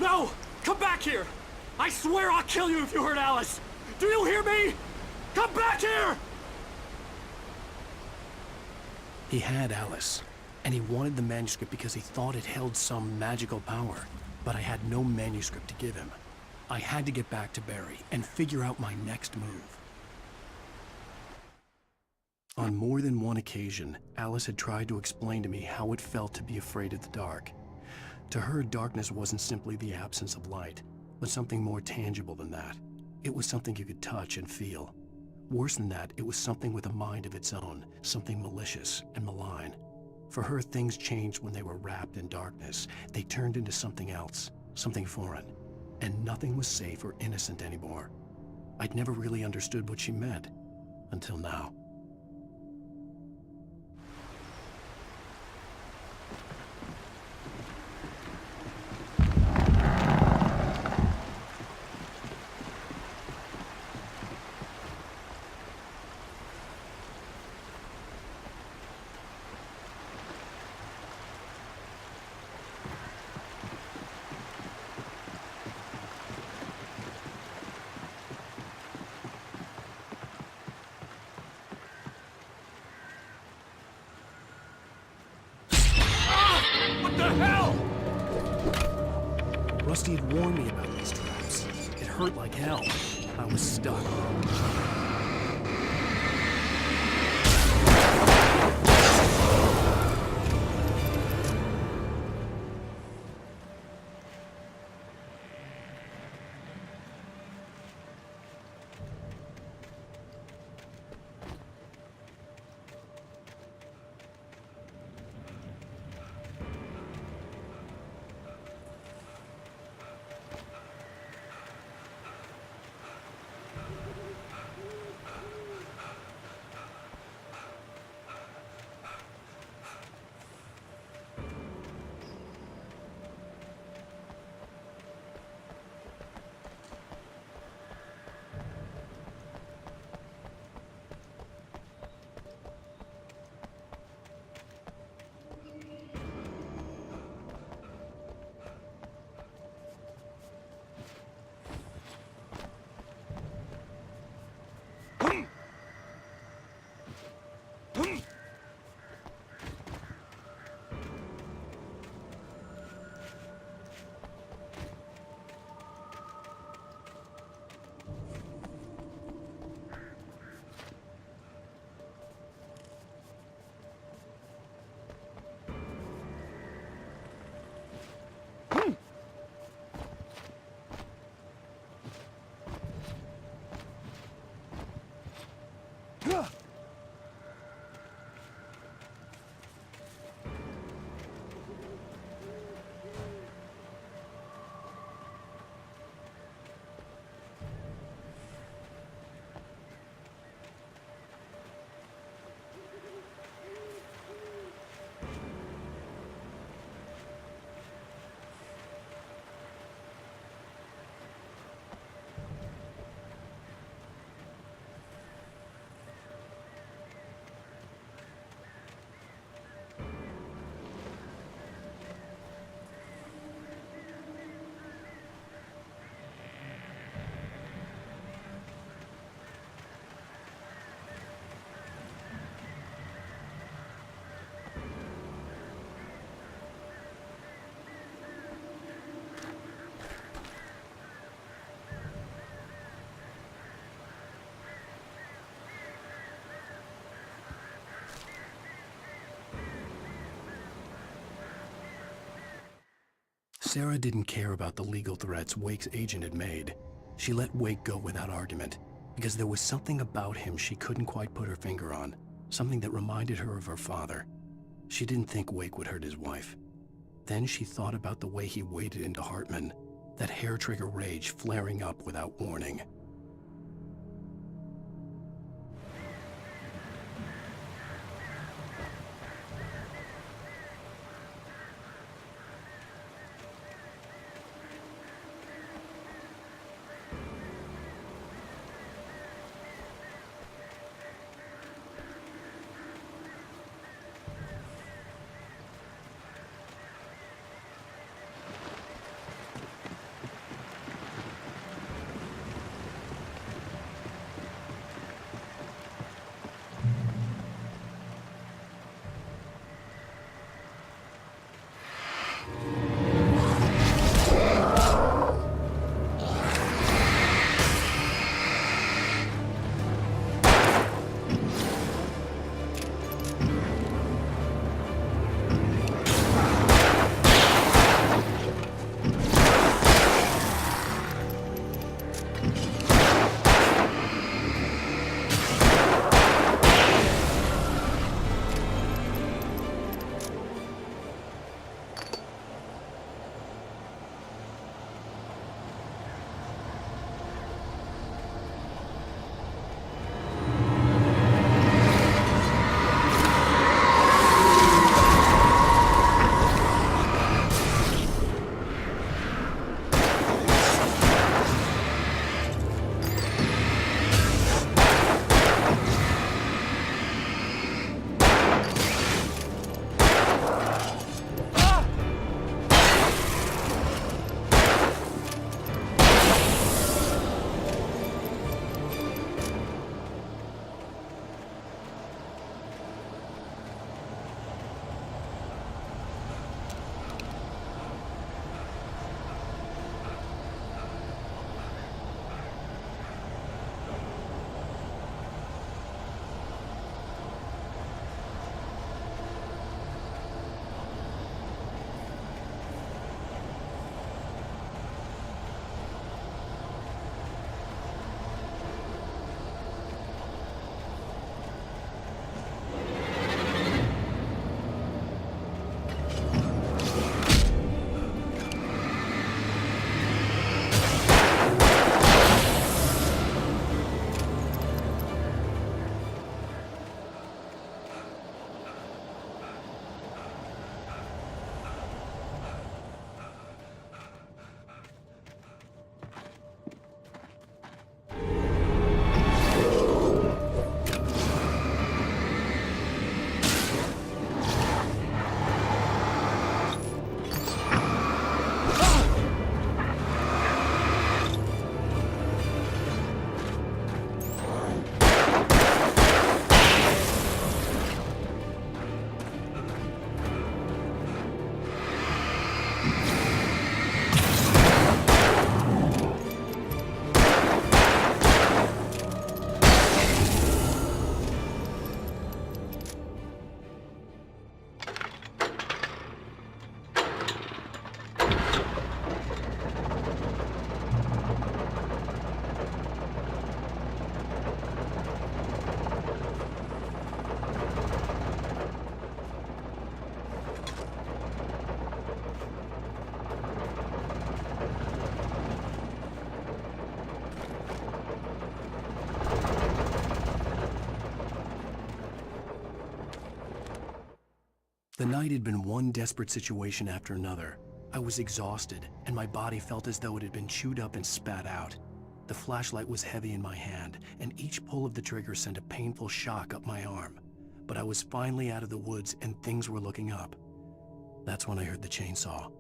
No! Come back here! I swear I'll kill you if you hurt Alice! Do you hear me? Come back here! He had Alice, and he wanted the manuscript because he thought it held some magical power. But I had no manuscript to give him. I had to get back to Barry and figure out my next move. On more than one occasion, Alice had tried to explain to me how it felt to be afraid of the dark. To her, darkness wasn't simply the absence of light, but something more tangible than that. It was something you could touch and feel. Worse than that, it was something with a mind of its own, something malicious and malign. For her, things changed when they were wrapped in darkness. They turned into something else, something foreign, and nothing was safe or innocent anymore. I'd never really understood what she meant, until now. Rusty had warned me about these traps. It hurt like hell. I was stuck. Sarah didn't care about the legal threats Wake's agent had made. She let Wake go without argument, because there was something about him she couldn't quite put her finger on, something that reminded her of her father. She didn't think Wake would hurt his wife. Then she thought about the way he waded into Hartman, that hair-trigger rage flaring up without warning. The night had been one desperate situation after another. I was exhausted, and my body felt as though it had been chewed up and spat out. The flashlight was heavy in my hand, and each pull of the trigger sent a painful shock up my arm. But I was finally out of the woods, and things were looking up. That's when I heard the chainsaw.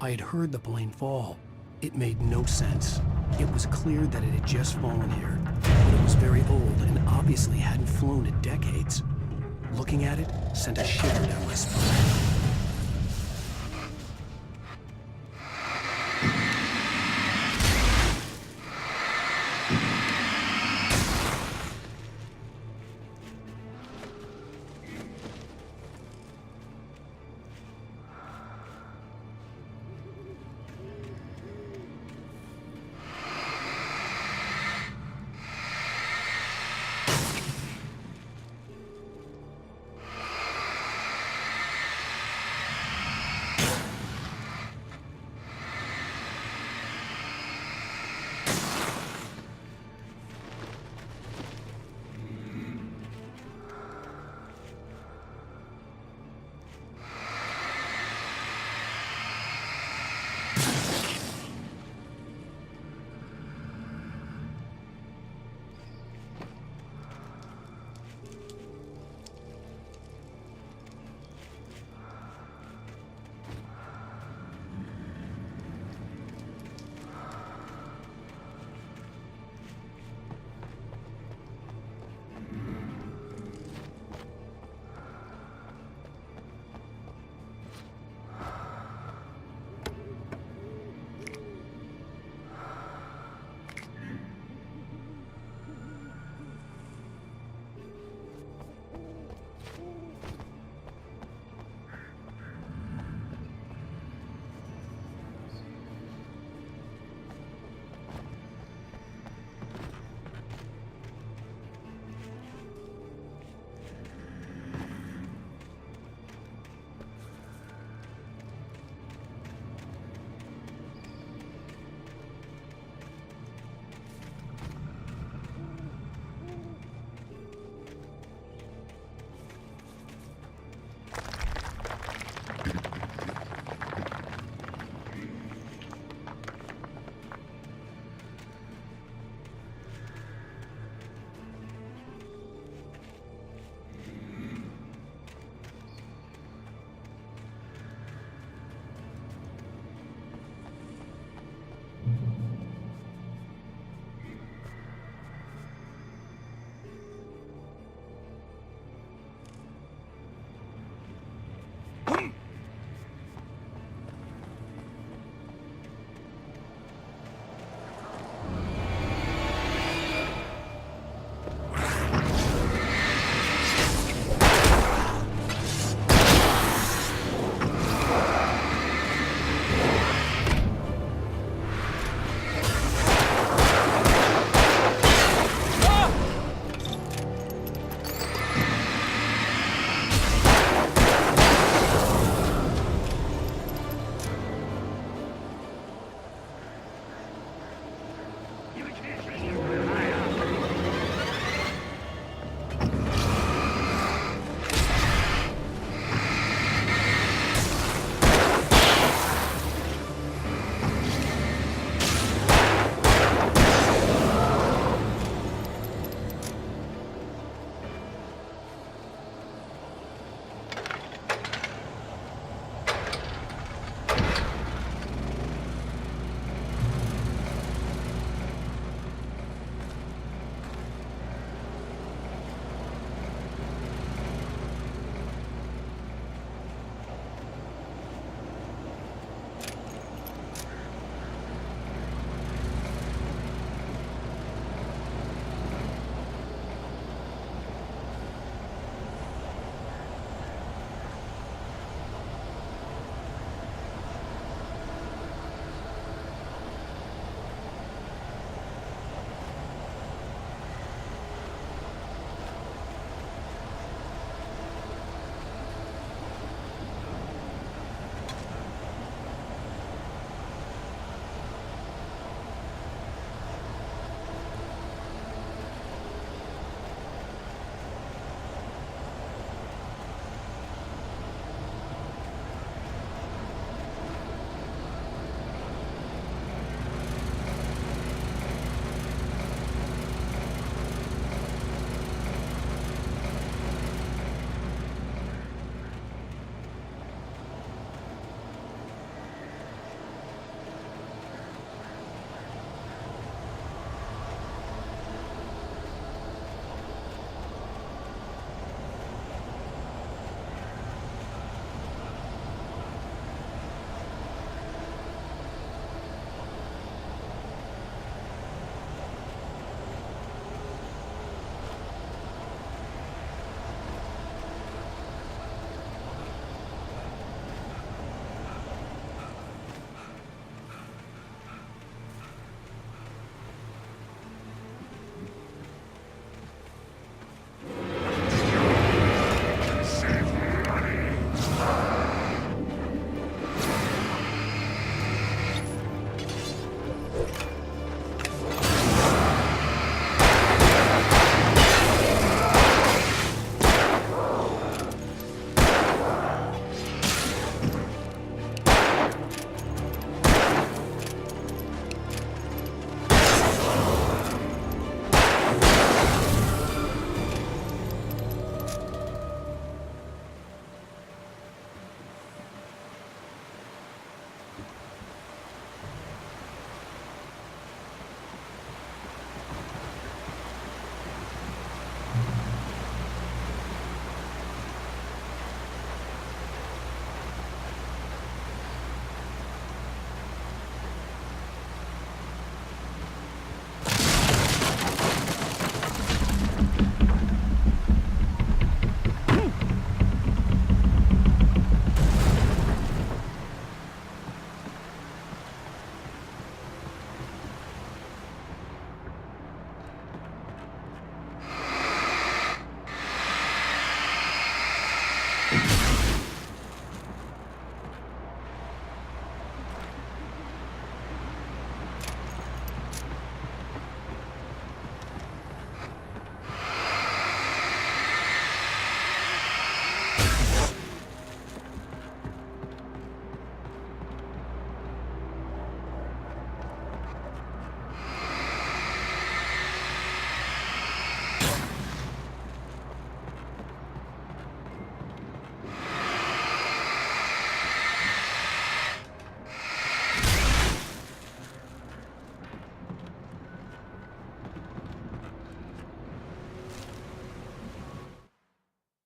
I had heard the plane fall. It made no sense. It was clear that it had just fallen here, but it was very old and obviously hadn't flown in decades. Looking at it sent a shiver down my spine.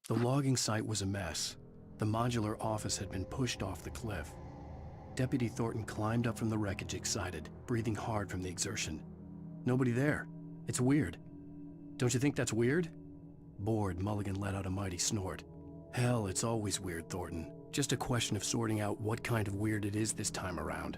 The logging site was a mess. The modular office had been pushed off the cliff. Deputy Thornton climbed up from the wreckage excited, breathing hard from the exertion. Nobody there. It's weird. Don't you think that's weird? Bored, Mulligan let out a mighty snort. Hell, it's always weird, Thornton. Just a question of sorting out what kind of weird it is this time around.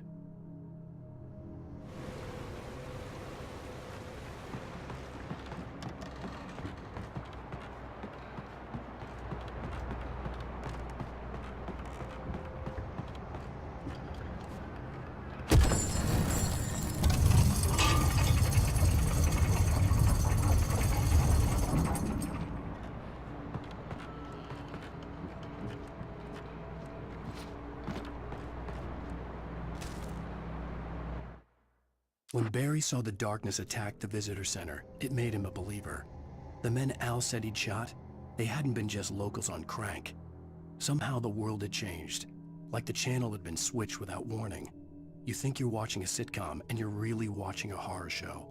When Barry saw the darkness attack the visitor center, it made him a believer. The men Al said he'd shot, they hadn't been just locals on crank. Somehow the world had changed, like the channel had been switched without warning. You think you're watching a sitcom, and you're really watching a horror show.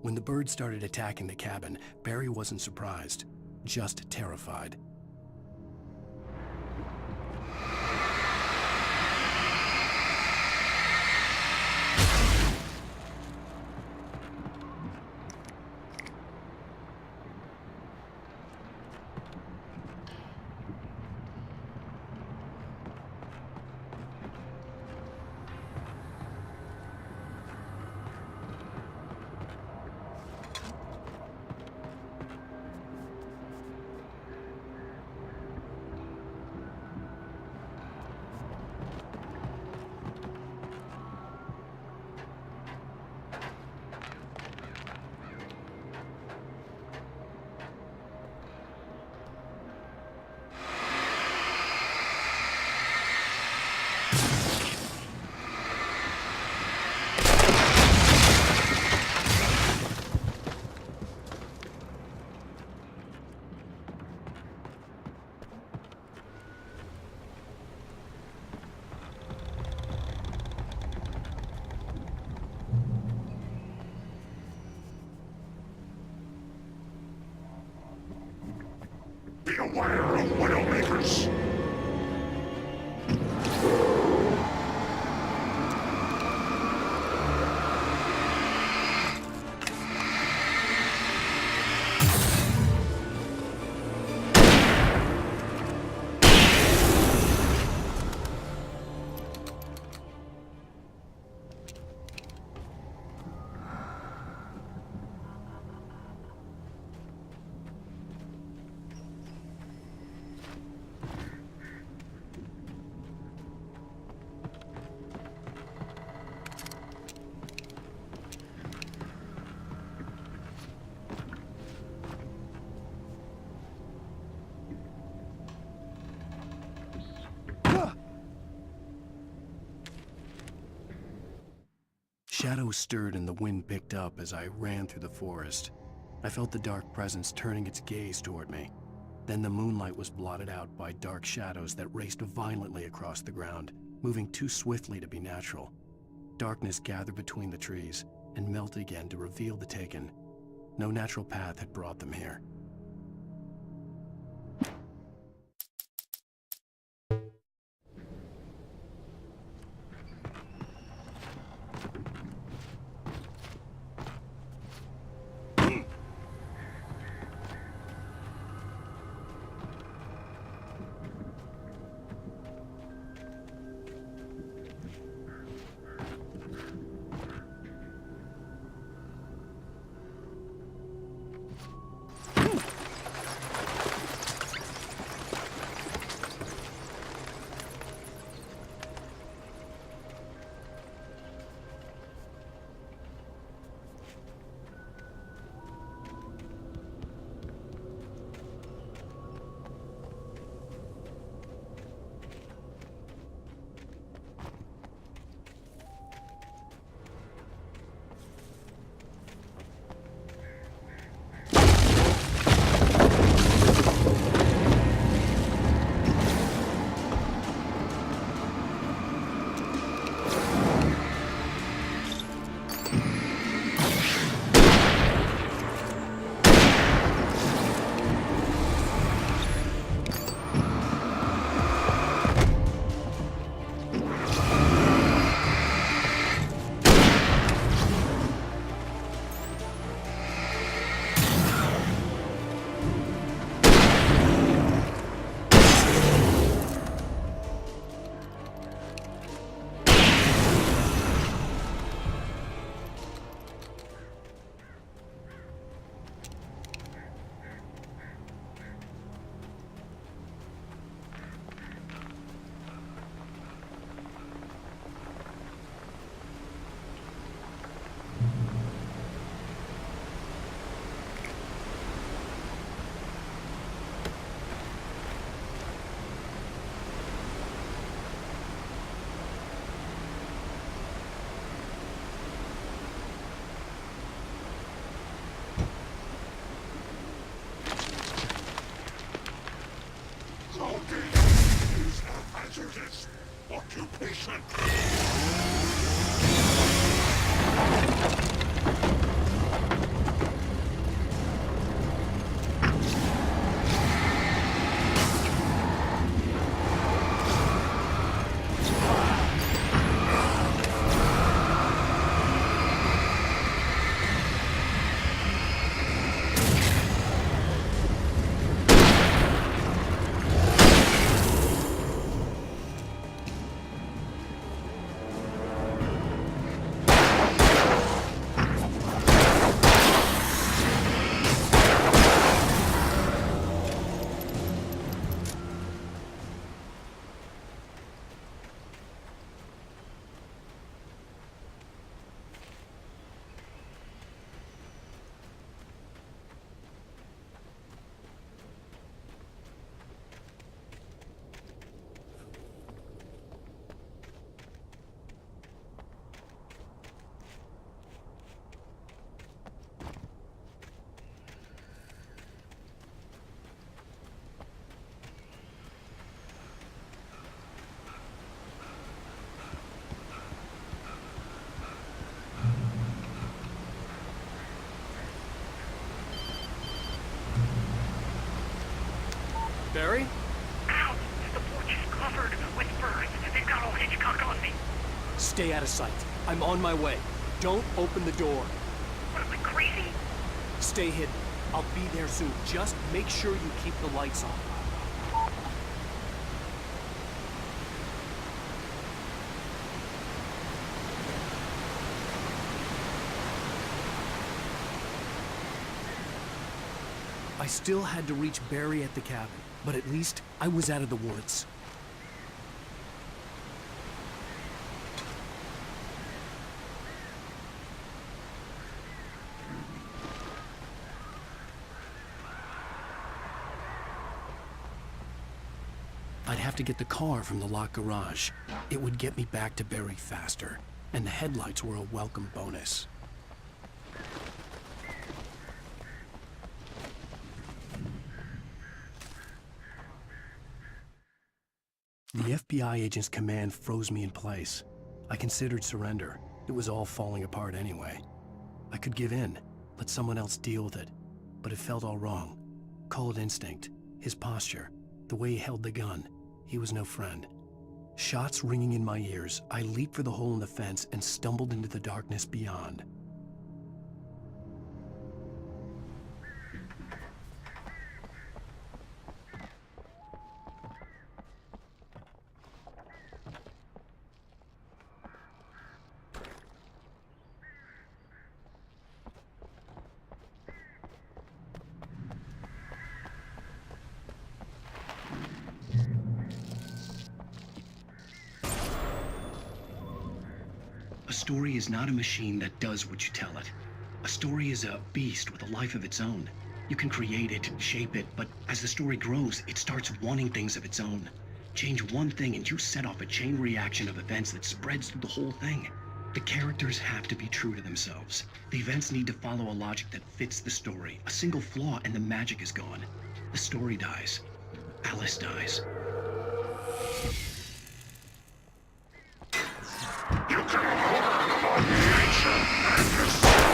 When the birds started attacking the cabin, Barry wasn't surprised, just terrified. Beware of Widowmakers! Shadows stirred and the wind picked up as I ran through the forest. I felt the dark presence turning its gaze toward me. Then the moonlight was blotted out by dark shadows that raced violently across the ground, moving too swiftly to be natural. Darkness gathered between the trees and melted again to reveal the Taken. No natural path had brought them here. Barry? Ow! The porch is covered with birds. They've got old Hitchcock on me. Stay out of sight. I'm on my way. Don't open the door. What, am I crazy? Stay hidden. I'll be there soon. Just make sure you keep the lights on. I still had to reach Barry at the cabin, but at least I was out of the woods. I'd have to get the car from the locked garage. It would get me back to Barry faster, and the headlights were a welcome bonus. The FBI agent's command froze me in place. I considered surrender. It was all falling apart anyway. I could give in, let someone else deal with it, but it felt all wrong. Call it instinct, his posture, the way he held the gun. He was no friend. Shots ringing in my ears, I leaped for the hole in the fence and stumbled into the darkness beyond. A story is not a machine that does what you tell it. A story is a beast with a life of its own. You can create it, shape it, but as the story grows, it starts wanting things of its own. Change one thing and you set off a chain reaction of events that spreads through the whole thing. The characters have to be true to themselves. The events need to follow a logic that fits the story. A single flaw and the magic is gone. The story dies. Alice dies. You cannot harm nature and yourself.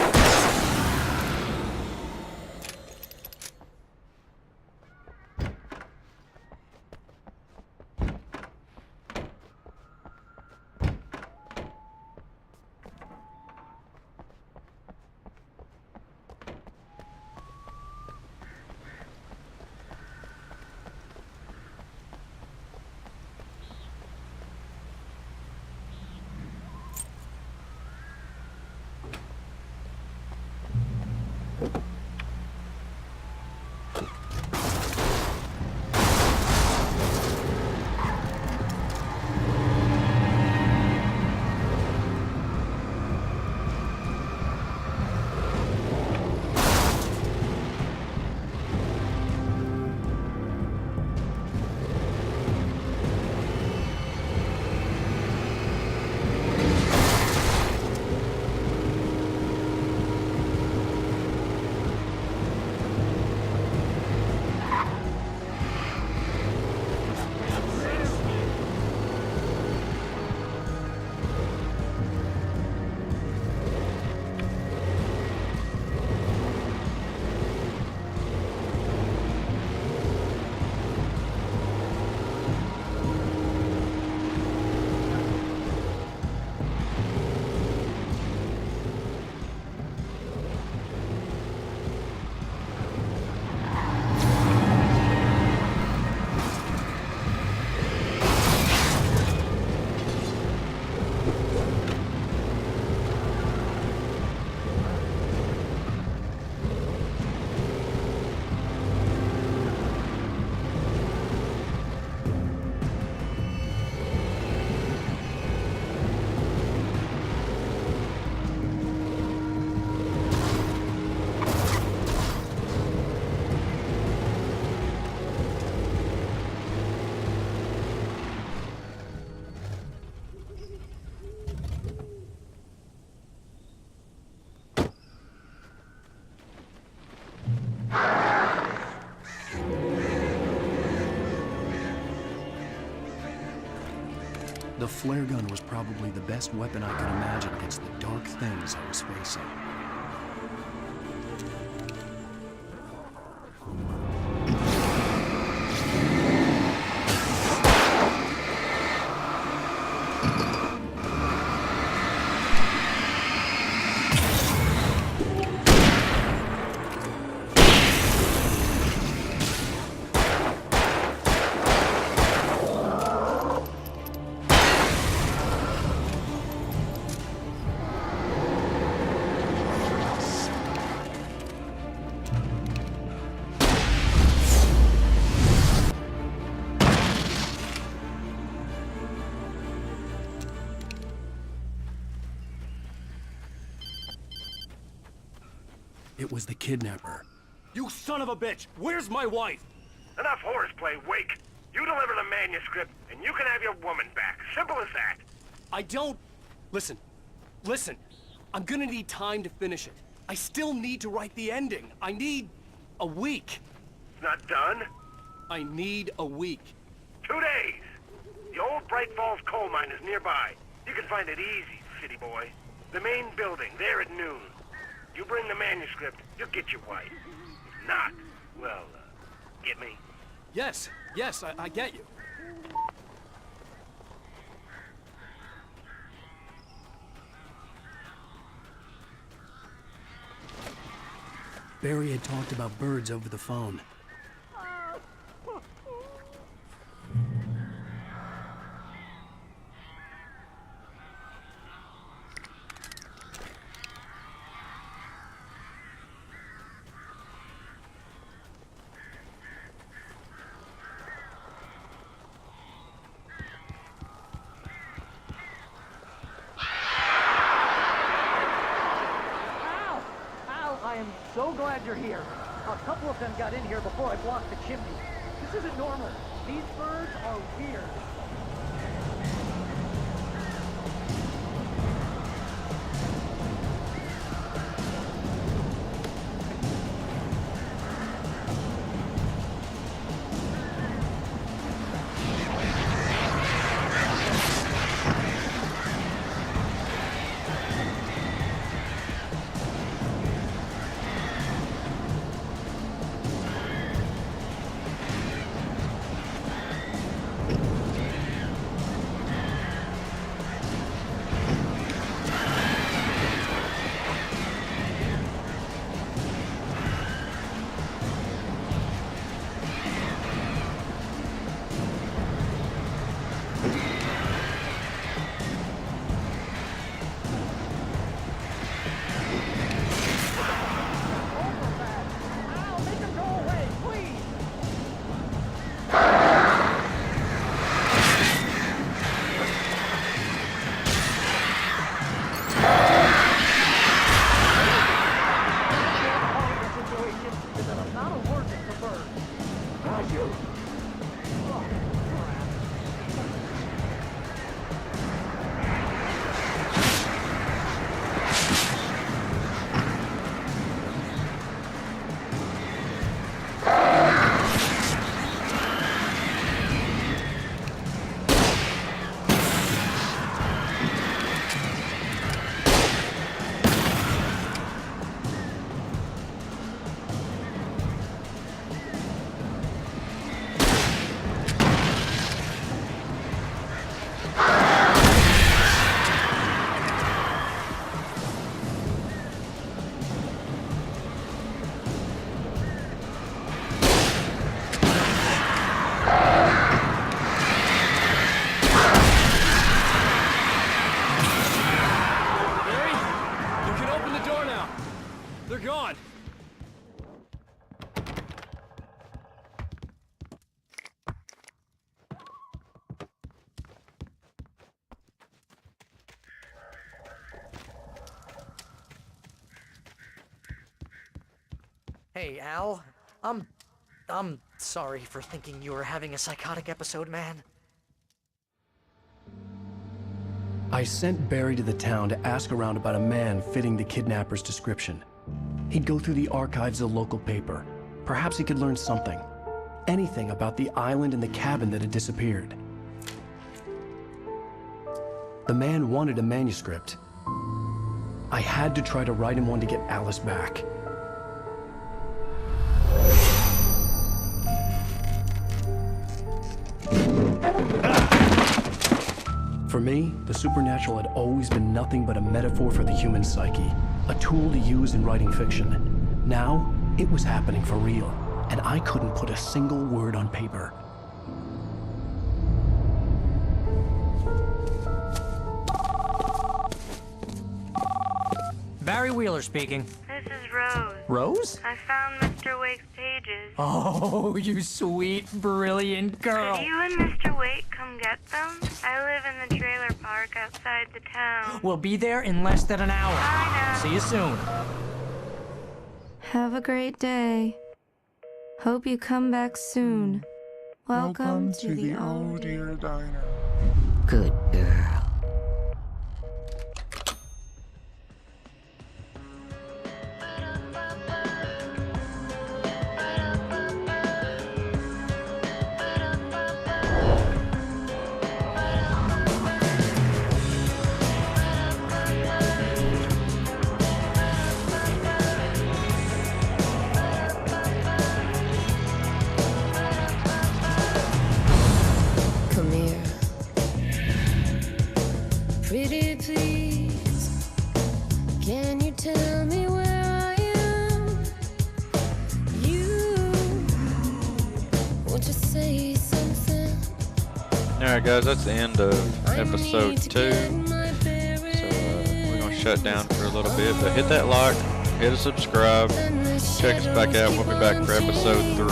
The flare gun was probably the best weapon I could imagine against the dark things I was facing. It was the kidnapper. You son of a bitch! Where's my wife? Enough horseplay, Wake. You deliver the manuscript, and you can have your woman back. Simple as that. I don't... Listen. I'm gonna need time to finish it. I still need to write the ending. I need... a week. It's not done? I need a week. 2 days. The old Bright Falls coal mine is nearby. You can find it easy, city boy. The main building, there at noon. You bring the manuscript, you'll get your wife. If not, well, get me? Yes, I get you. Barry had talked about birds over the phone. I am so glad you're here. A couple of them got in here before I blocked the chimney. This isn't normal. These birds are weird. Hey, Al. I'm sorry for thinking you were having a psychotic episode, man. I sent Barry to the town to ask around about a man fitting the kidnapper's description. He'd go through the archives of the local paper. Perhaps he could learn something. Anything about the island and the cabin that had disappeared. The man wanted a manuscript. I had to try to write him one to get Alice back. For me, the supernatural had always been nothing but a metaphor for the human psyche, a tool to use in writing fiction. Now, it was happening for real, and I couldn't put a single word on paper. Barry Wheeler speaking. This is Rose. Rose? I found Mr. Wake's pages. Oh, you sweet, brilliant girl. Could you and Mr. Wake come get them? I live in the trailer park outside the town. We'll be there in less than an hour. Bye now. See you soon. Have a great day. Hope you come back soon. Welcome to the Oh Dear Diner. Good girl. Come here. Pretty please. Can you tell me where I am? Won't you say something? Alright guys, that's the end of episode 2. So we're going to shut down for a little bit, but hit that like, hit a subscribe, check us back out. We'll be back for episode 3.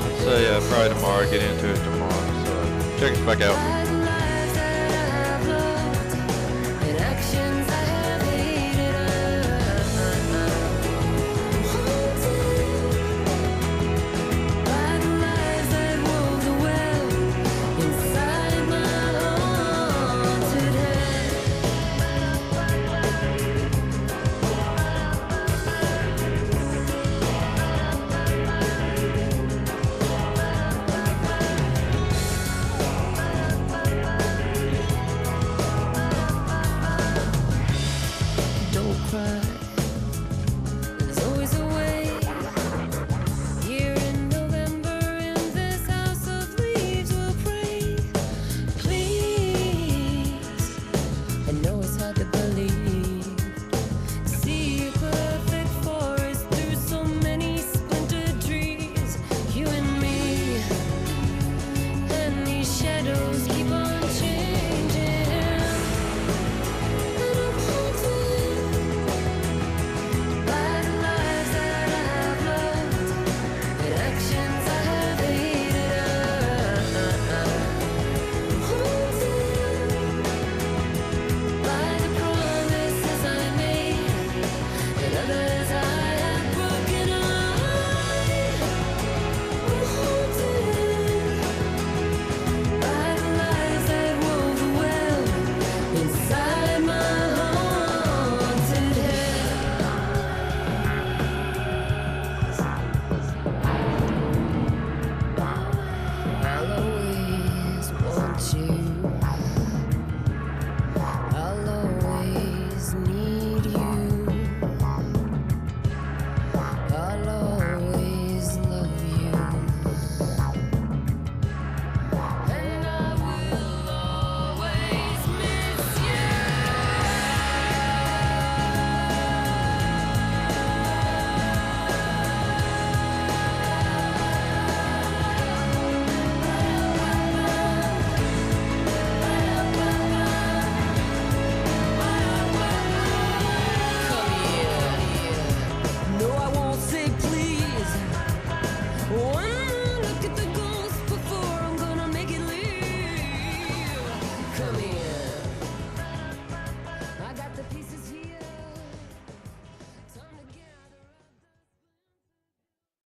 I'd say probably tomorrow, get into it tomorrow. So check us back out.